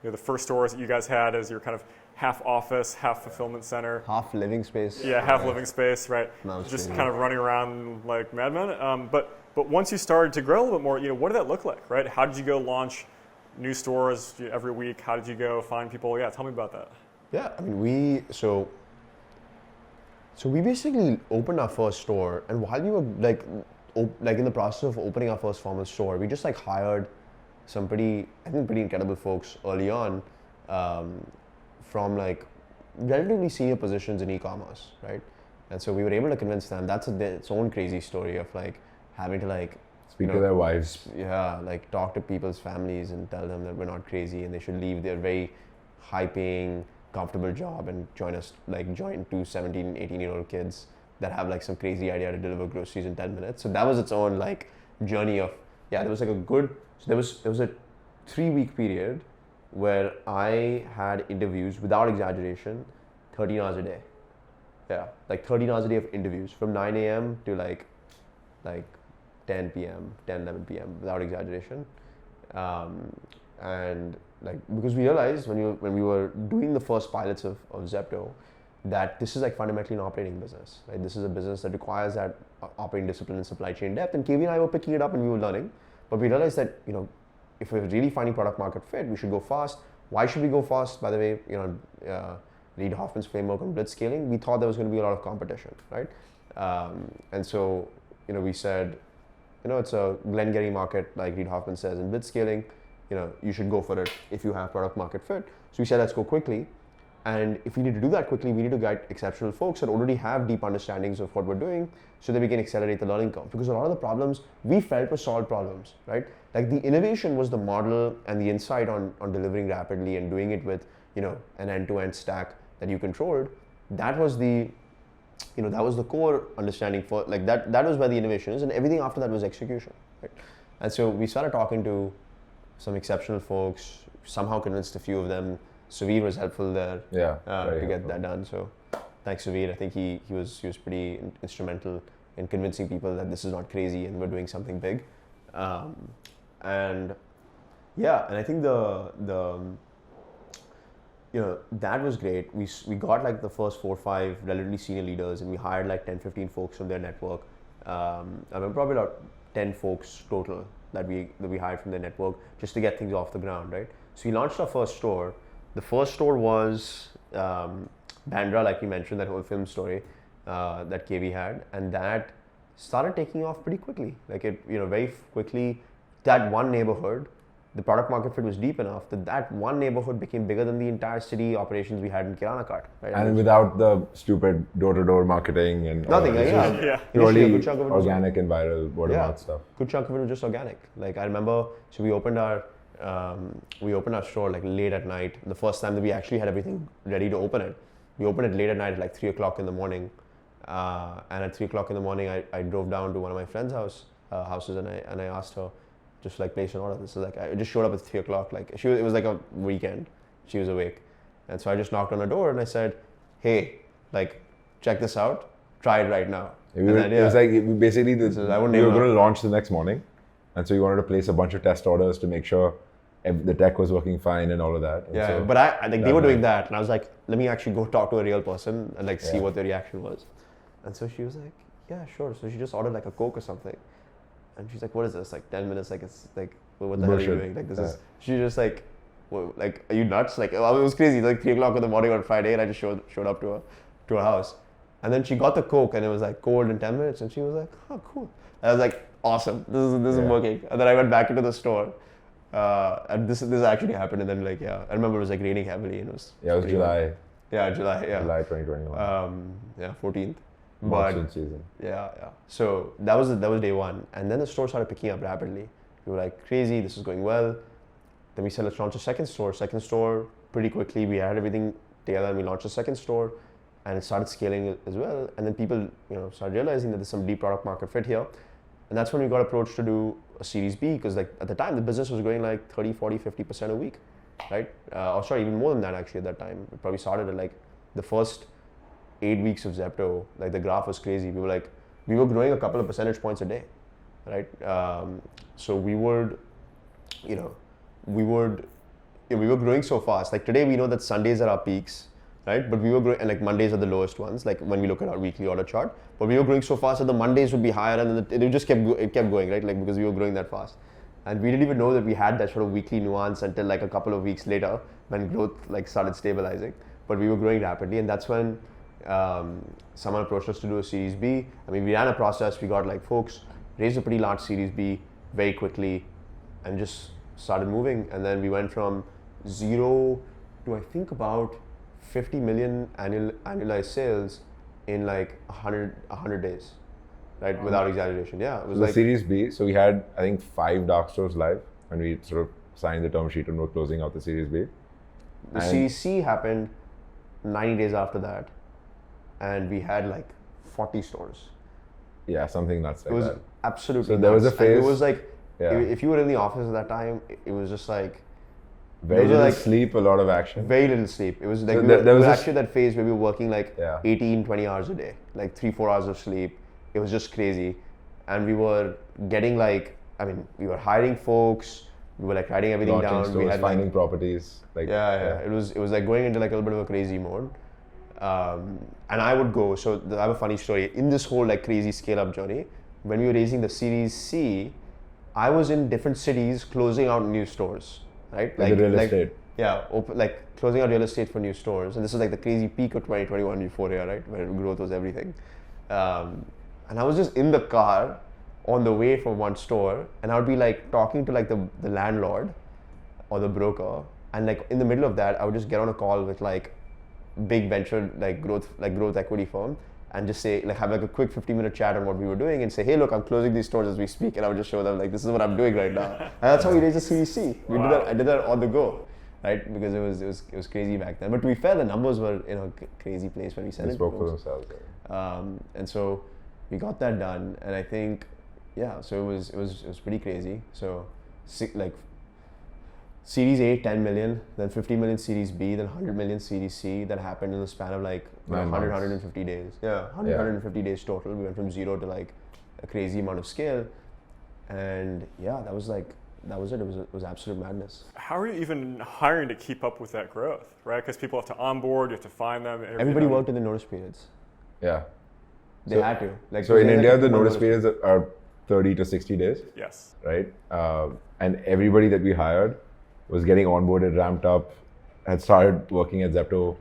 the first stores that you guys had as your kind of half office, half fulfillment center. Half living space. Yeah, half living space, right? No, just kind of running around like madmen. But once you started to grow a little bit more, what did that look like, right? How did you go launch new stores every week? How did you go find people? Yeah, tell me about that. Yeah, I mean, we basically opened our first store, and while we were like in the process of opening our first formal store, we just like hired some pretty incredible folks early on from like relatively senior positions in e-commerce, right? And so we were able to convince them. That's its own crazy story of like having to like speak to their wives. Yeah, like talk to people's families and tell them that we're not crazy and they should leave their very high-paying, comfortable job and join 2 17, 18-year-old kids that have like some crazy idea to deliver groceries in 10 minutes. So that was its own like journey of, there was like there was a 3-week period where I had interviews, without exaggeration, 13 hours a day. Yeah, like 13 hours a day of interviews from 9 a.m. to like 10 p.m., 10, 11 p.m. without exaggeration. And like, because we realized when we were doing the first pilots of Zepto, that this is like fundamentally an operating business, right? This is a business that requires that operating discipline and supply chain depth. And KV and I were picking it up and we were learning, but we realized that, if we're really finding product market fit, we should go fast. Why should we go fast? By the way, Reid Hoffman's framework on blitz scaling, we thought there was going to be a lot of competition, right? And so, we said, it's a Glengarry market, like Reid Hoffman says, in blitz scaling, you should go for it if you have product market fit. So we said, let's go quickly. And if we need to do that quickly, we need to get exceptional folks that already have deep understandings of what we're doing so that we can accelerate the learning curve. Because a lot of the problems we felt were solved problems, right? Like the innovation was the model and the insight on delivering rapidly and doing it with, an end-to-end stack that you controlled. That was the core understanding for like that was where the innovation is, and everything after that was execution, right? And so we started talking to some exceptional folks, somehow convinced a few of them. Suvir was helpful there to get that done. So thanks, Suvir. I think he was pretty instrumental in convincing people that this is not crazy and we're doing something big. And I think that was great. We got like the first 4 or 5 relatively senior leaders, and we hired like 10, 15 folks from their network. I mean, probably about 10 folks total that we hired from their network just to get things off the ground, right? So we launched our first store. The first store was Bandra, like you mentioned, that whole film story that KV had, and that started taking off pretty quickly. Like it, very quickly, that one neighborhood, the product market fit was deep enough that one neighborhood became bigger than the entire city operations we had in KiranaKart. Right? And without the stupid door-to-door marketing and nothing, purely organic and viral word-of-mouth stuff. Good chunk of it was just organic. Like I remember, so we opened our store like late at night. The first time that we actually had everything ready to open it, we opened it late at night at like 3 o'clock in the morning. And at 3 o'clock in the morning, I drove down to one of my friend's houses and I asked her, just like place an order. This is like, I just showed up at 3 o'clock. Like it was like a weekend. She was awake. And so I just knocked on her door and I said, hey, like, check this out. Try it right now. It was like, basically, we were going to launch the next morning. And so we wanted to place a bunch of test orders to make sure the tech was working fine and all of that. And so but I think they were doing that. And I was like, let me actually go talk to a real person and like see what the reaction was. And so she was like, yeah, sure. So she just ordered like a Coke or something. And she's like, what is this? Like 10 minutes, like it's like, what the hell are you doing? Like this is, she just like, well, like, are you nuts? Like, it was crazy. It was like 3 o'clock in the morning on Friday, and I just showed up to her house. And then she got the Coke, and it was like cold in 10 minutes, and she was like, oh, cool. And I was like, awesome, this is working. And then I went back into the store, and this actually happened. And then like, I remember it was like raining heavily, and it was July. July 2021. 14th. Monsoon season. Yeah. So that was day one, and then the store started picking up rapidly. We were like, crazy, this is going well. Then we said, let's launch a second store. Second store, pretty quickly, we had everything together, and we launched a second store, and it started scaling as well. And then people, started realizing that there's some deep product market fit here, and that's when we got approached to do a Series B, because like at the time the business was growing like 30, 40, 50% a week, right? Or sorry, even more than that actually at that time. It probably started at like the first 8 weeks of Zepto, like the graph was crazy. We were growing a couple of percentage points a day, right? So we were growing so fast. Like today we know that Sundays are our peaks, right? But we were growing, and like Mondays are the lowest ones, like when we look at our weekly order chart. But we were growing so fast that the Mondays would be higher, and then it just kept going, right? Like because we were growing that fast. And we didn't even know that we had that sort of weekly nuance until like a couple of weeks later when growth like started stabilizing. But we were growing rapidly, and that's when someone approached us to do a Series B. I mean, we ran a process, we got like folks, raised a pretty large Series B very quickly, and just started moving. And then we went from 0 to I think about 50 million annualized sales in like 100 days, right? Without exaggeration. Yeah, it was the Series B. So we had I think 5 dark stores live when we sort of signed the term sheet and were closing out the Series B. The Series C happened 90 days after that, and we had like 40 stores. Yeah, something nuts like that. It was absolutely so there nuts. was a phase. And it was like, if you were in the office at that time, it was just like very little sleep, a lot of action. Very little sleep. It was like so we were actually that phase where we were working like 18, 20 hours a day, like 3-4 hours of sleep. It was just crazy, and we were getting like, we were hiring folks. We were like writing everything launching down. Stores, we had finding properties. Like It was like going into like a little bit of a crazy mode. And I would go. So I have a funny story in this whole like crazy scale up journey. When we were raising the Series C, I was in different cities closing out new stores, right? Like real estate. Yeah, like closing out real estate for new stores. And this was like the crazy peak of 2021 euphoria, right? Where growth was everything. And I was just in the car on the way from one store, and I would be like talking to like the landlord or the broker, and like in the middle of that, I would just get on a call with like big venture like growth equity firm, and just say like have like a quick 15-minute chat on what we were doing, and say, hey, look, I'm closing these stores as we speak, and I would just show them like this is what I'm doing right now. And that's how we raised the Series C. I did that on the go, right? Because it was crazy back then. But to be fair, the numbers were in a crazy place when we said they it. Spoke for themselves. And so we got that done, and I think so it was pretty crazy. So like Series A, 10 million, then 50 million Series B, then 100 million Series C. That happened in the span of like 150 days. 150 days total. We went from 0 to like a crazy amount of scale. And that was it. It was absolute madness. How are you even hiring to keep up with that growth, right? Because people have to onboard, you have to find them. Everybody worked in the notice periods. Yeah. They had to. Like, so in India, the notice periods are 30 to 60 days. Yes. Right? And everybody that we hired was getting onboarded, ramped up, had started working at Zepto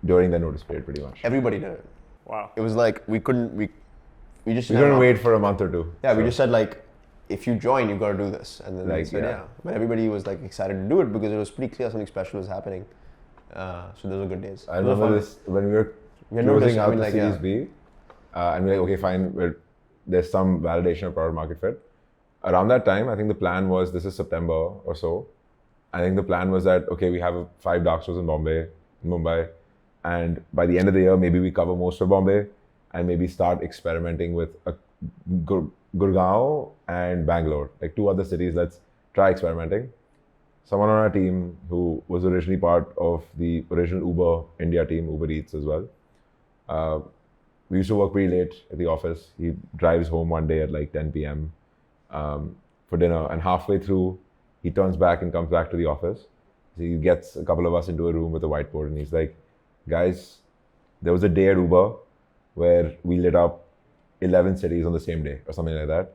during the notice period pretty much. Everybody did it. Wow. It was like we couldn't wait for a month or two. Yeah, so we just said like, if you join, you got to do this. And then like, said, But everybody was like excited to do it because it was pretty clear something special was happening. So those were good days. I remember this when we were closing out the Series B. And we're like, okay, fine, there's some validation of product market fit. Around that time, I think the plan was, this is September or so, I think the plan was that, okay, we have 5 dark stores in Mumbai, and by the end of the year, maybe we cover most of Bombay, and maybe start experimenting with Gurgaon and Bangalore, like 2 other cities, let's try experimenting. Someone on our team who was originally part of the original Uber India team, Uber Eats as well, we used to work pretty late at the office. He drives home one day at like 10 p.m. For dinner, and halfway through, he turns back and comes back to the office. So he gets a couple of us into a room with a whiteboard, and he's like, guys, there was a day at Uber where we lit up 11 cities on the same day or something like that.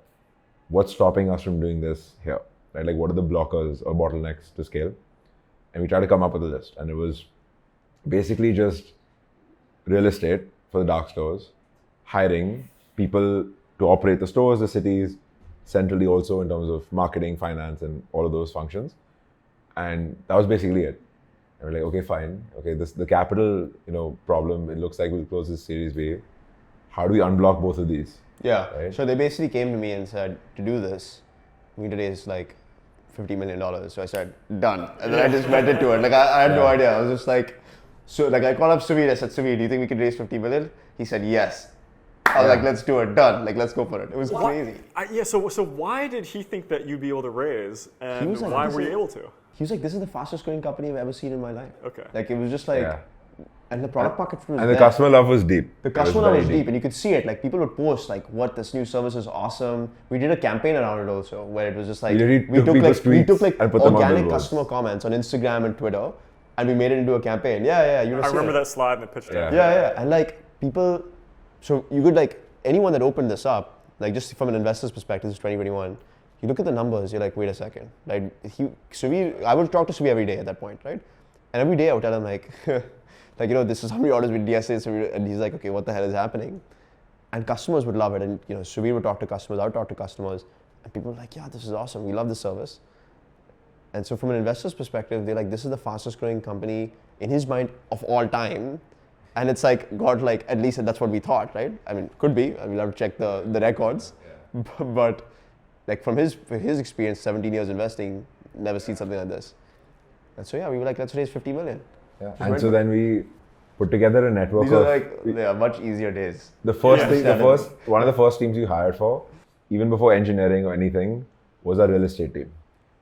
What's stopping us from doing this here? Right? Like, what are the blockers or bottlenecks to scale? And we tried to come up with a list, and it was basically just real estate for the dark stores, hiring people to operate the stores, the cities, centrally also in terms of marketing, finance, and all of those functions. And that was basically it. And we're like, okay, fine. Okay, the capital, problem, it looks like we'll close this Series B. How do we unblock both of these? Yeah. Right? So they basically came to me and said, to do this, we need to raise like $50 million. So I said, done. And then I just went into it. Like I had no idea. I was just like, so like I called up Suvir. I said, Suvir, do you think we could raise 50 million? He said, yes. I was like, let's do it. Done. Like, let's go for it. It was crazy. So why did he think that you'd be able to raise, and like, why were you able to? He was like, this is the fastest growing company I've ever seen in my life. Okay. Like, it was just like, and the product market fit was And the there. customer love was deep. The customer love was deep, and you could see it. Like, people would post like, "What, this new service is awesome." We did a campaign around it also, where it was just like we took like organic customer comments on Instagram and Twitter, and we made it into a campaign. Yeah. You I remember that slide in the pitch deck. Yeah, and like people, so you could like anyone that opened this up, like just from an investor's perspective, this is 2021. You look at the numbers, you're like, wait a second. Like, I would talk to Suvi every day at that point, right? And every day I would tell him like. Like, this is how many orders we DSA, and he's like, okay, what the hell is happening? And customers would love it, and Suvir would talk to customers, I would talk to customers, and people were like, yeah, this is awesome, we love this service. And so from an investor's perspective, they're like, this is the fastest growing company in his mind of all time, and it's like, God, like, at least that's what we thought, right? I mean, could be, we'll have to check the records, but like from his experience, 17 years investing, never seen something like this. And so yeah, we were like, let's raise 50 million. Yeah. And so then we put together a network These are like much easier days. One of the first teams we hired for, even before engineering or anything, was our real estate team,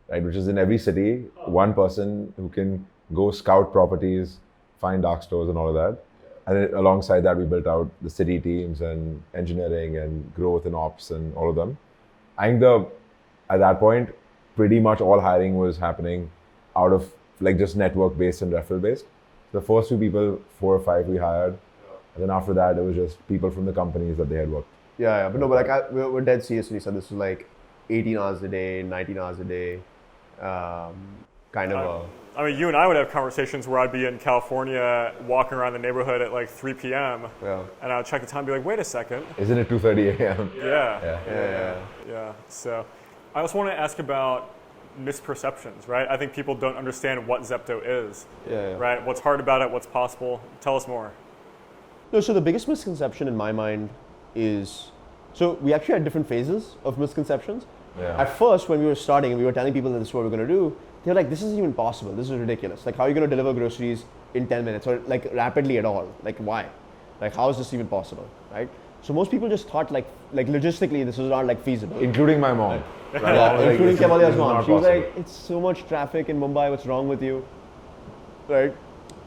right? Which is in every city, one person who can go scout properties, find dark stores and all of that. And then alongside that, we built out the city teams and engineering and growth and ops and all of them. I think at that point, pretty much all hiring was happening out of like just network based and referral based. The first few people, 4 or 5 we hired, and then after that it was just people from the companies that they had worked. Yeah, but no, but like we're dead serious when we said this was like 18 hours a day, 19 hours a day, kind of I mean, you and I would have conversations where I'd be in California walking around the neighborhood at like 3 p.m. And I would check the time and be like, wait a second. Isn't it 2:30 a.m.? Yeah. So I also want to ask about misperceptions, right? I think people don't understand what Zepto is, right? What's hard about it, what's possible. Tell us more. No, so the biggest misconception in my mind is, so we actually had different phases of misconceptions. Yeah. At first, when we were starting and we were telling people that this is what we're going to do, they were like, this isn't even possible. This is ridiculous. Like, how are you going to deliver groceries in 10 minutes or like rapidly at all? Like, why? Like, how is this even possible, right? So most people just thought like logistically, this was not like feasible. Including my mom. Right? Including Kaivalya's mom. She was like, it's so much traffic in Mumbai, what's wrong with you? Right?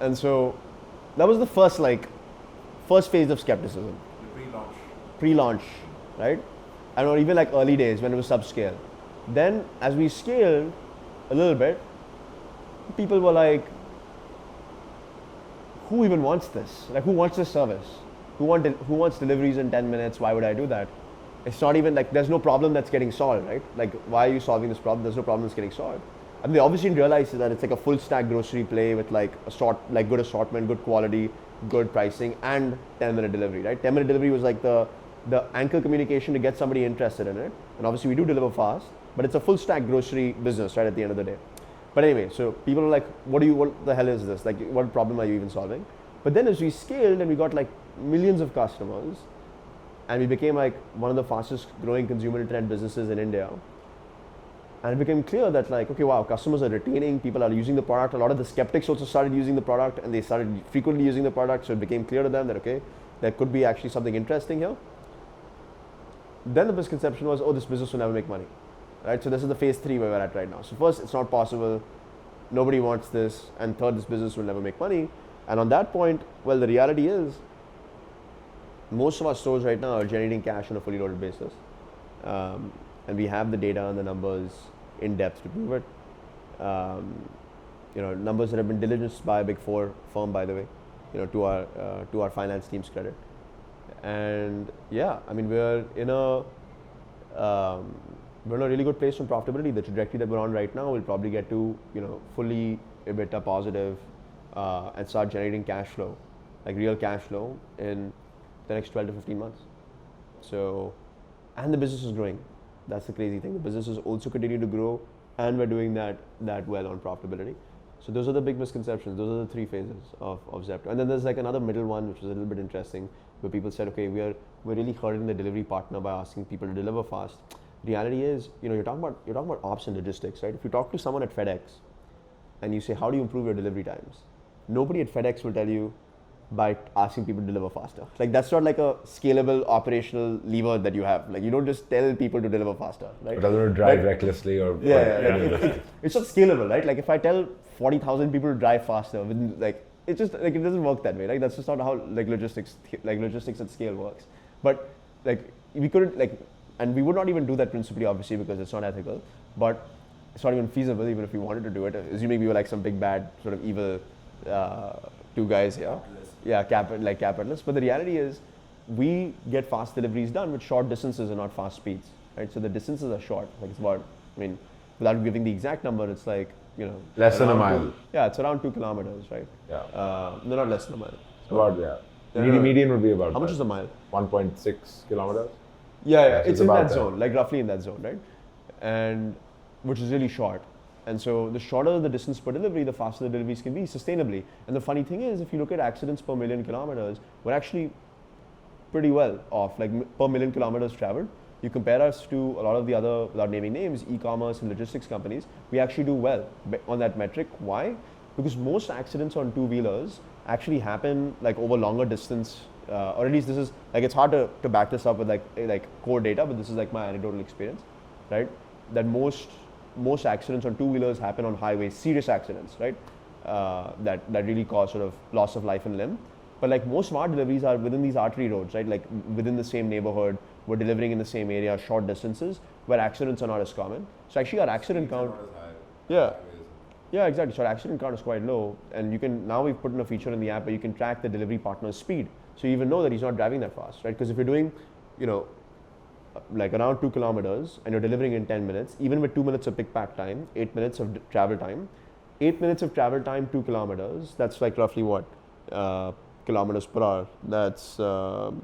And so that was the first phase of skepticism. The Pre-launch, right? And or even like early days when it was subscale. Then as we scaled a little bit, people were like, who even wants this? Like, who wants this service? Who wants deliveries in 10 minutes? Why would I do that? It's not even like, there's no problem that's getting solved, right? Like, why are you solving this problem? There's no problem that's getting solved. I mean, they obviously didn't realize that it's like a full stack grocery play with like good assortment, good quality, good pricing, and 10-minute delivery, right? 10-minute delivery was like the anchor communication to get somebody interested in it. And obviously we do deliver fast, but it's a full stack grocery business, right, at the end of the day. But anyway, so people are like, what the hell is this? Like, what problem are you even solving? But then as we scaled and we got like millions of customers, and we became like one of the fastest growing consumer internet businesses in India. And it became clear that like, okay, wow, customers are retaining, people are using the product. A lot of the skeptics also started using the product, and they started frequently using the product. So it became clear to them that, okay, there could be actually something interesting here. Then the misconception was, oh, this business will never make money, right? So this is the phase 3 where we're at right now. So first, it's not possible, nobody wants this, and third, this business will never make money. And on that point, well, the reality is, most of our stores right now are generating cash on a fully loaded basis. And we have the data and the numbers in depth to prove it. Numbers that have been diligenced by a Big 4 firm, by the way, to our finance team's credit. And yeah, I mean, we're in a really good place from profitability. The trajectory that we're on right now will probably get to, fully EBITDA positive and start generating cash flow, like real cash flow in the next 12 to 15 months. So, and the business is growing. That's the crazy thing. The business is also continuing to grow, and we're doing that well on profitability. So those are the big misconceptions. Those are the three phases of Zepto. And then there's like another middle one, which is a little bit interesting, where people said, okay, we're really hurting the delivery partner by asking people to deliver fast. Reality is, you're talking about ops and logistics, right? If you talk to someone at FedEx and you say, how do you improve your delivery times? Nobody at FedEx will tell you by asking people to deliver faster. Like, that's not like a scalable operational lever that you have. Like, you don't just tell people to deliver faster, right? It doesn't drive recklessly or It's not scalable, right? Like, if I tell 40,000 people to drive faster, it doesn't work that way. Like, that's just not how logistics at scale works. But like, we couldn't and we would not even do that principally, obviously, because it's not ethical. But it's not even feasible, even if we wanted to do it. Assuming we were like some big bad sort of evil two guys here. Yeah, capitalists. But the reality is, we get fast deliveries done with short distances and not fast speeds, right? So the distances are short. Like, it's about, without giving the exact number, it's like, less than a mile. It's around 2 kilometers, right? Yeah. No, not less than a mile. About, median would be about. How much is a mile? 1.6 kilometers. Yeah, it's in that zone, like roughly in that zone, right? And which is really short. And so the shorter the distance per delivery, the faster the deliveries can be sustainably. And the funny thing is, if you look at accidents per million kilometers, we're actually pretty well off, like per million kilometers traveled. You compare us to a lot of the other, without naming names, e-commerce and logistics companies, we actually do well on that metric. Why? Because most accidents on two-wheelers actually happen like over longer distance, or at least this is, like, it's hard to back this up with like core data, but this is like my anecdotal experience, right? That most accidents on two-wheelers happen on highways, serious accidents, right? That really cause sort of loss of life and limb. But like, most of our deliveries are within these artery roads, right? Like, within the same neighborhood, we're delivering in the same area, short distances, where accidents are not as common. So actually our accident count, yeah, exactly. So our accident count is quite low, and now we've put in a feature in the app where you can track the delivery partner's speed. So you even know that he's not driving that fast, right? Because if you're doing, like around 2 kilometers and you're delivering in 10 minutes, even with 2 minutes of pick pack time, 8 minutes of travel time, 8 minutes of travel time, 2 kilometers, that's like roughly what? Kilometers per hour. That's about,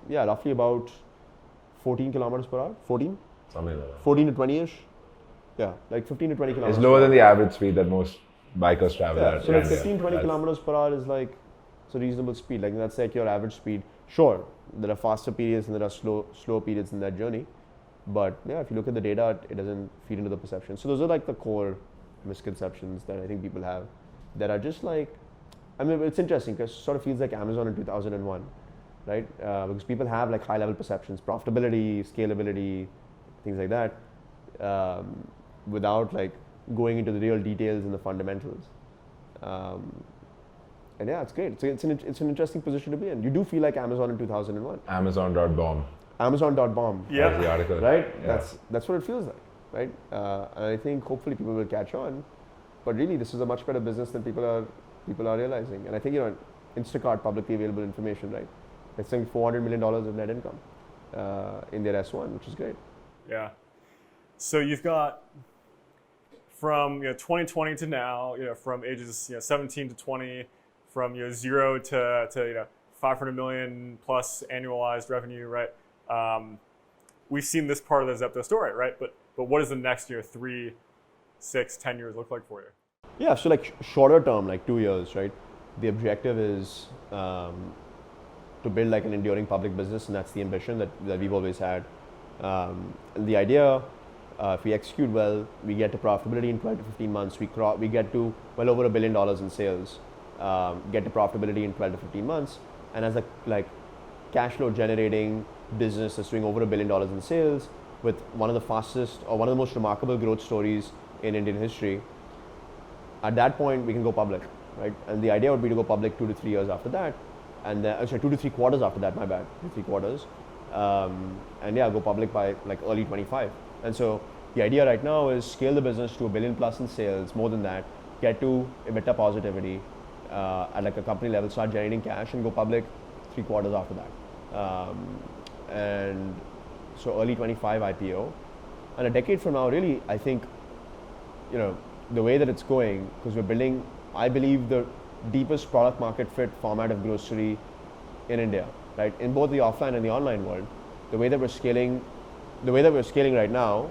roughly about 14 kilometers per hour, 14? Something like that. 14 to 20-ish. Yeah, like 15 to 20 kilometers. It's lower than the average speed that most bikers travel at. So like 15, 20 kilometers per hour is like, it's a reasonable speed. Like, that's like your average speed. Sure, there are faster periods and there are slow periods in that journey. But yeah, if you look at the data, it doesn't feed into the perception. So those are like the core misconceptions that I think people have that are just like, it's interesting because it sort of feels like Amazon in 2001, right? Because people have like high level perceptions, profitability, scalability, things like that, without like going into the real details and the fundamentals. And yeah, it's great. It's an interesting position to be in. You do feel like Amazon in 2001. Amazon.bomb. Amazon.bomb. Yeah. That's the article. Right? Yeah. That's what it feels like, right? And I think hopefully people will catch on. But really, this is a much better business than people are realizing. And I think, Instacart, publicly available information, right? It's saying $400 million of net income in their S1, which is great. Yeah. So you've got from 2020 to now, from ages 17 to 20, from 0 to 500 million plus annualized revenue, right? We've seen this part of the Zepto story, right? But what does the next 3, 6, 10 years look like for you? Yeah, so like shorter term, like 2 years, right? The objective is to build like an enduring public business, and that's the ambition that we've always had. The idea, if we execute well, we get to profitability in 12 to 15 months. We get to well over $1 billion in sales. Get to profitability in 12 to 15 months, and as a like cash flow generating business that's doing over $1 billion in sales, with one of the fastest or one of the most remarkable growth stories in Indian history. At that point, we can go public, right? And the idea would be to go public 2 to 3 years after that, and 2 to 3 quarters after that. My bad, 2 to 3 quarters, and yeah, go public by like early 25. And so the idea right now is scale the business to $1 billion plus in sales, more than that, get to EBITDA positivity, at like a company level, start generating cash and go public 3 quarters after that. And so early 25 IPO. And a decade from now, really, I think, the way that it's going, because we're building, I believe, the deepest product market fit format of grocery in India, right? In both the offline and the online world. The way that we're scaling right now,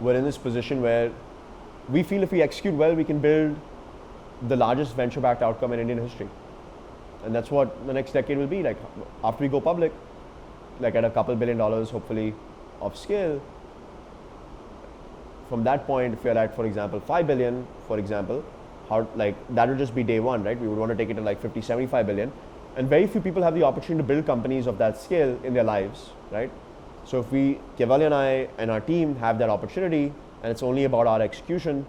we're in this position where we feel if we execute well, we can build the largest venture-backed outcome in Indian history. And that's what the next decade will be. Like after we go public, like at a couple $2 billion, hopefully, of scale. From that point, if we're at, for example, 5 billion, for example, that would just be day one, right? We would want to take it to like 50, 75 billion. And very few people have the opportunity to build companies of that scale in their lives, right? So if Kaivalya and I and our team have that opportunity, and it's only about our execution,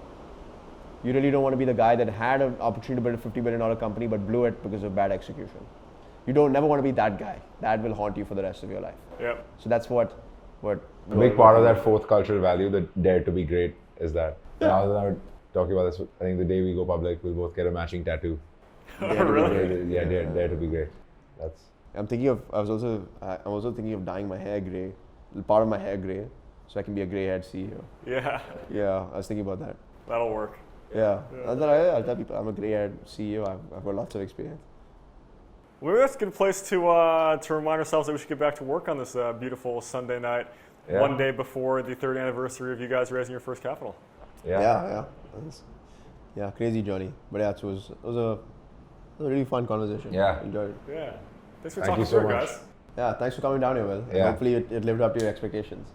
you really don't want to be the guy that had an opportunity to build a $50 billion company but blew it because of bad execution. You don't never want to be that guy. That will haunt you for the rest of your life. Yep. So that's what a big part of that fourth cultural value, the dare to be great, is that. Yeah. Now that I'm talking about this, I think the day we go public, we'll both get a matching tattoo. Really? Yeah, dare to be great. I'm also thinking of dyeing my hair grey, part of my hair grey, so I can be a grey-haired CEO. Yeah. Yeah, I was thinking about that. That'll work. Yeah. I'll tell people I'm a grey-haired CEO. I've got lots of experience. Well, maybe that's a good place to remind ourselves that we should get back to work on this beautiful Sunday night, one day before the 3rd anniversary of you guys raising your first capital. Yeah. Crazy journey. But yeah, it was a really fun conversation. Yeah. Enjoyed it. Yeah. Thanks for Thank talking you so through it, much. guys. Yeah, thanks for coming down here, Will. Yeah. Hopefully it lived up to your expectations.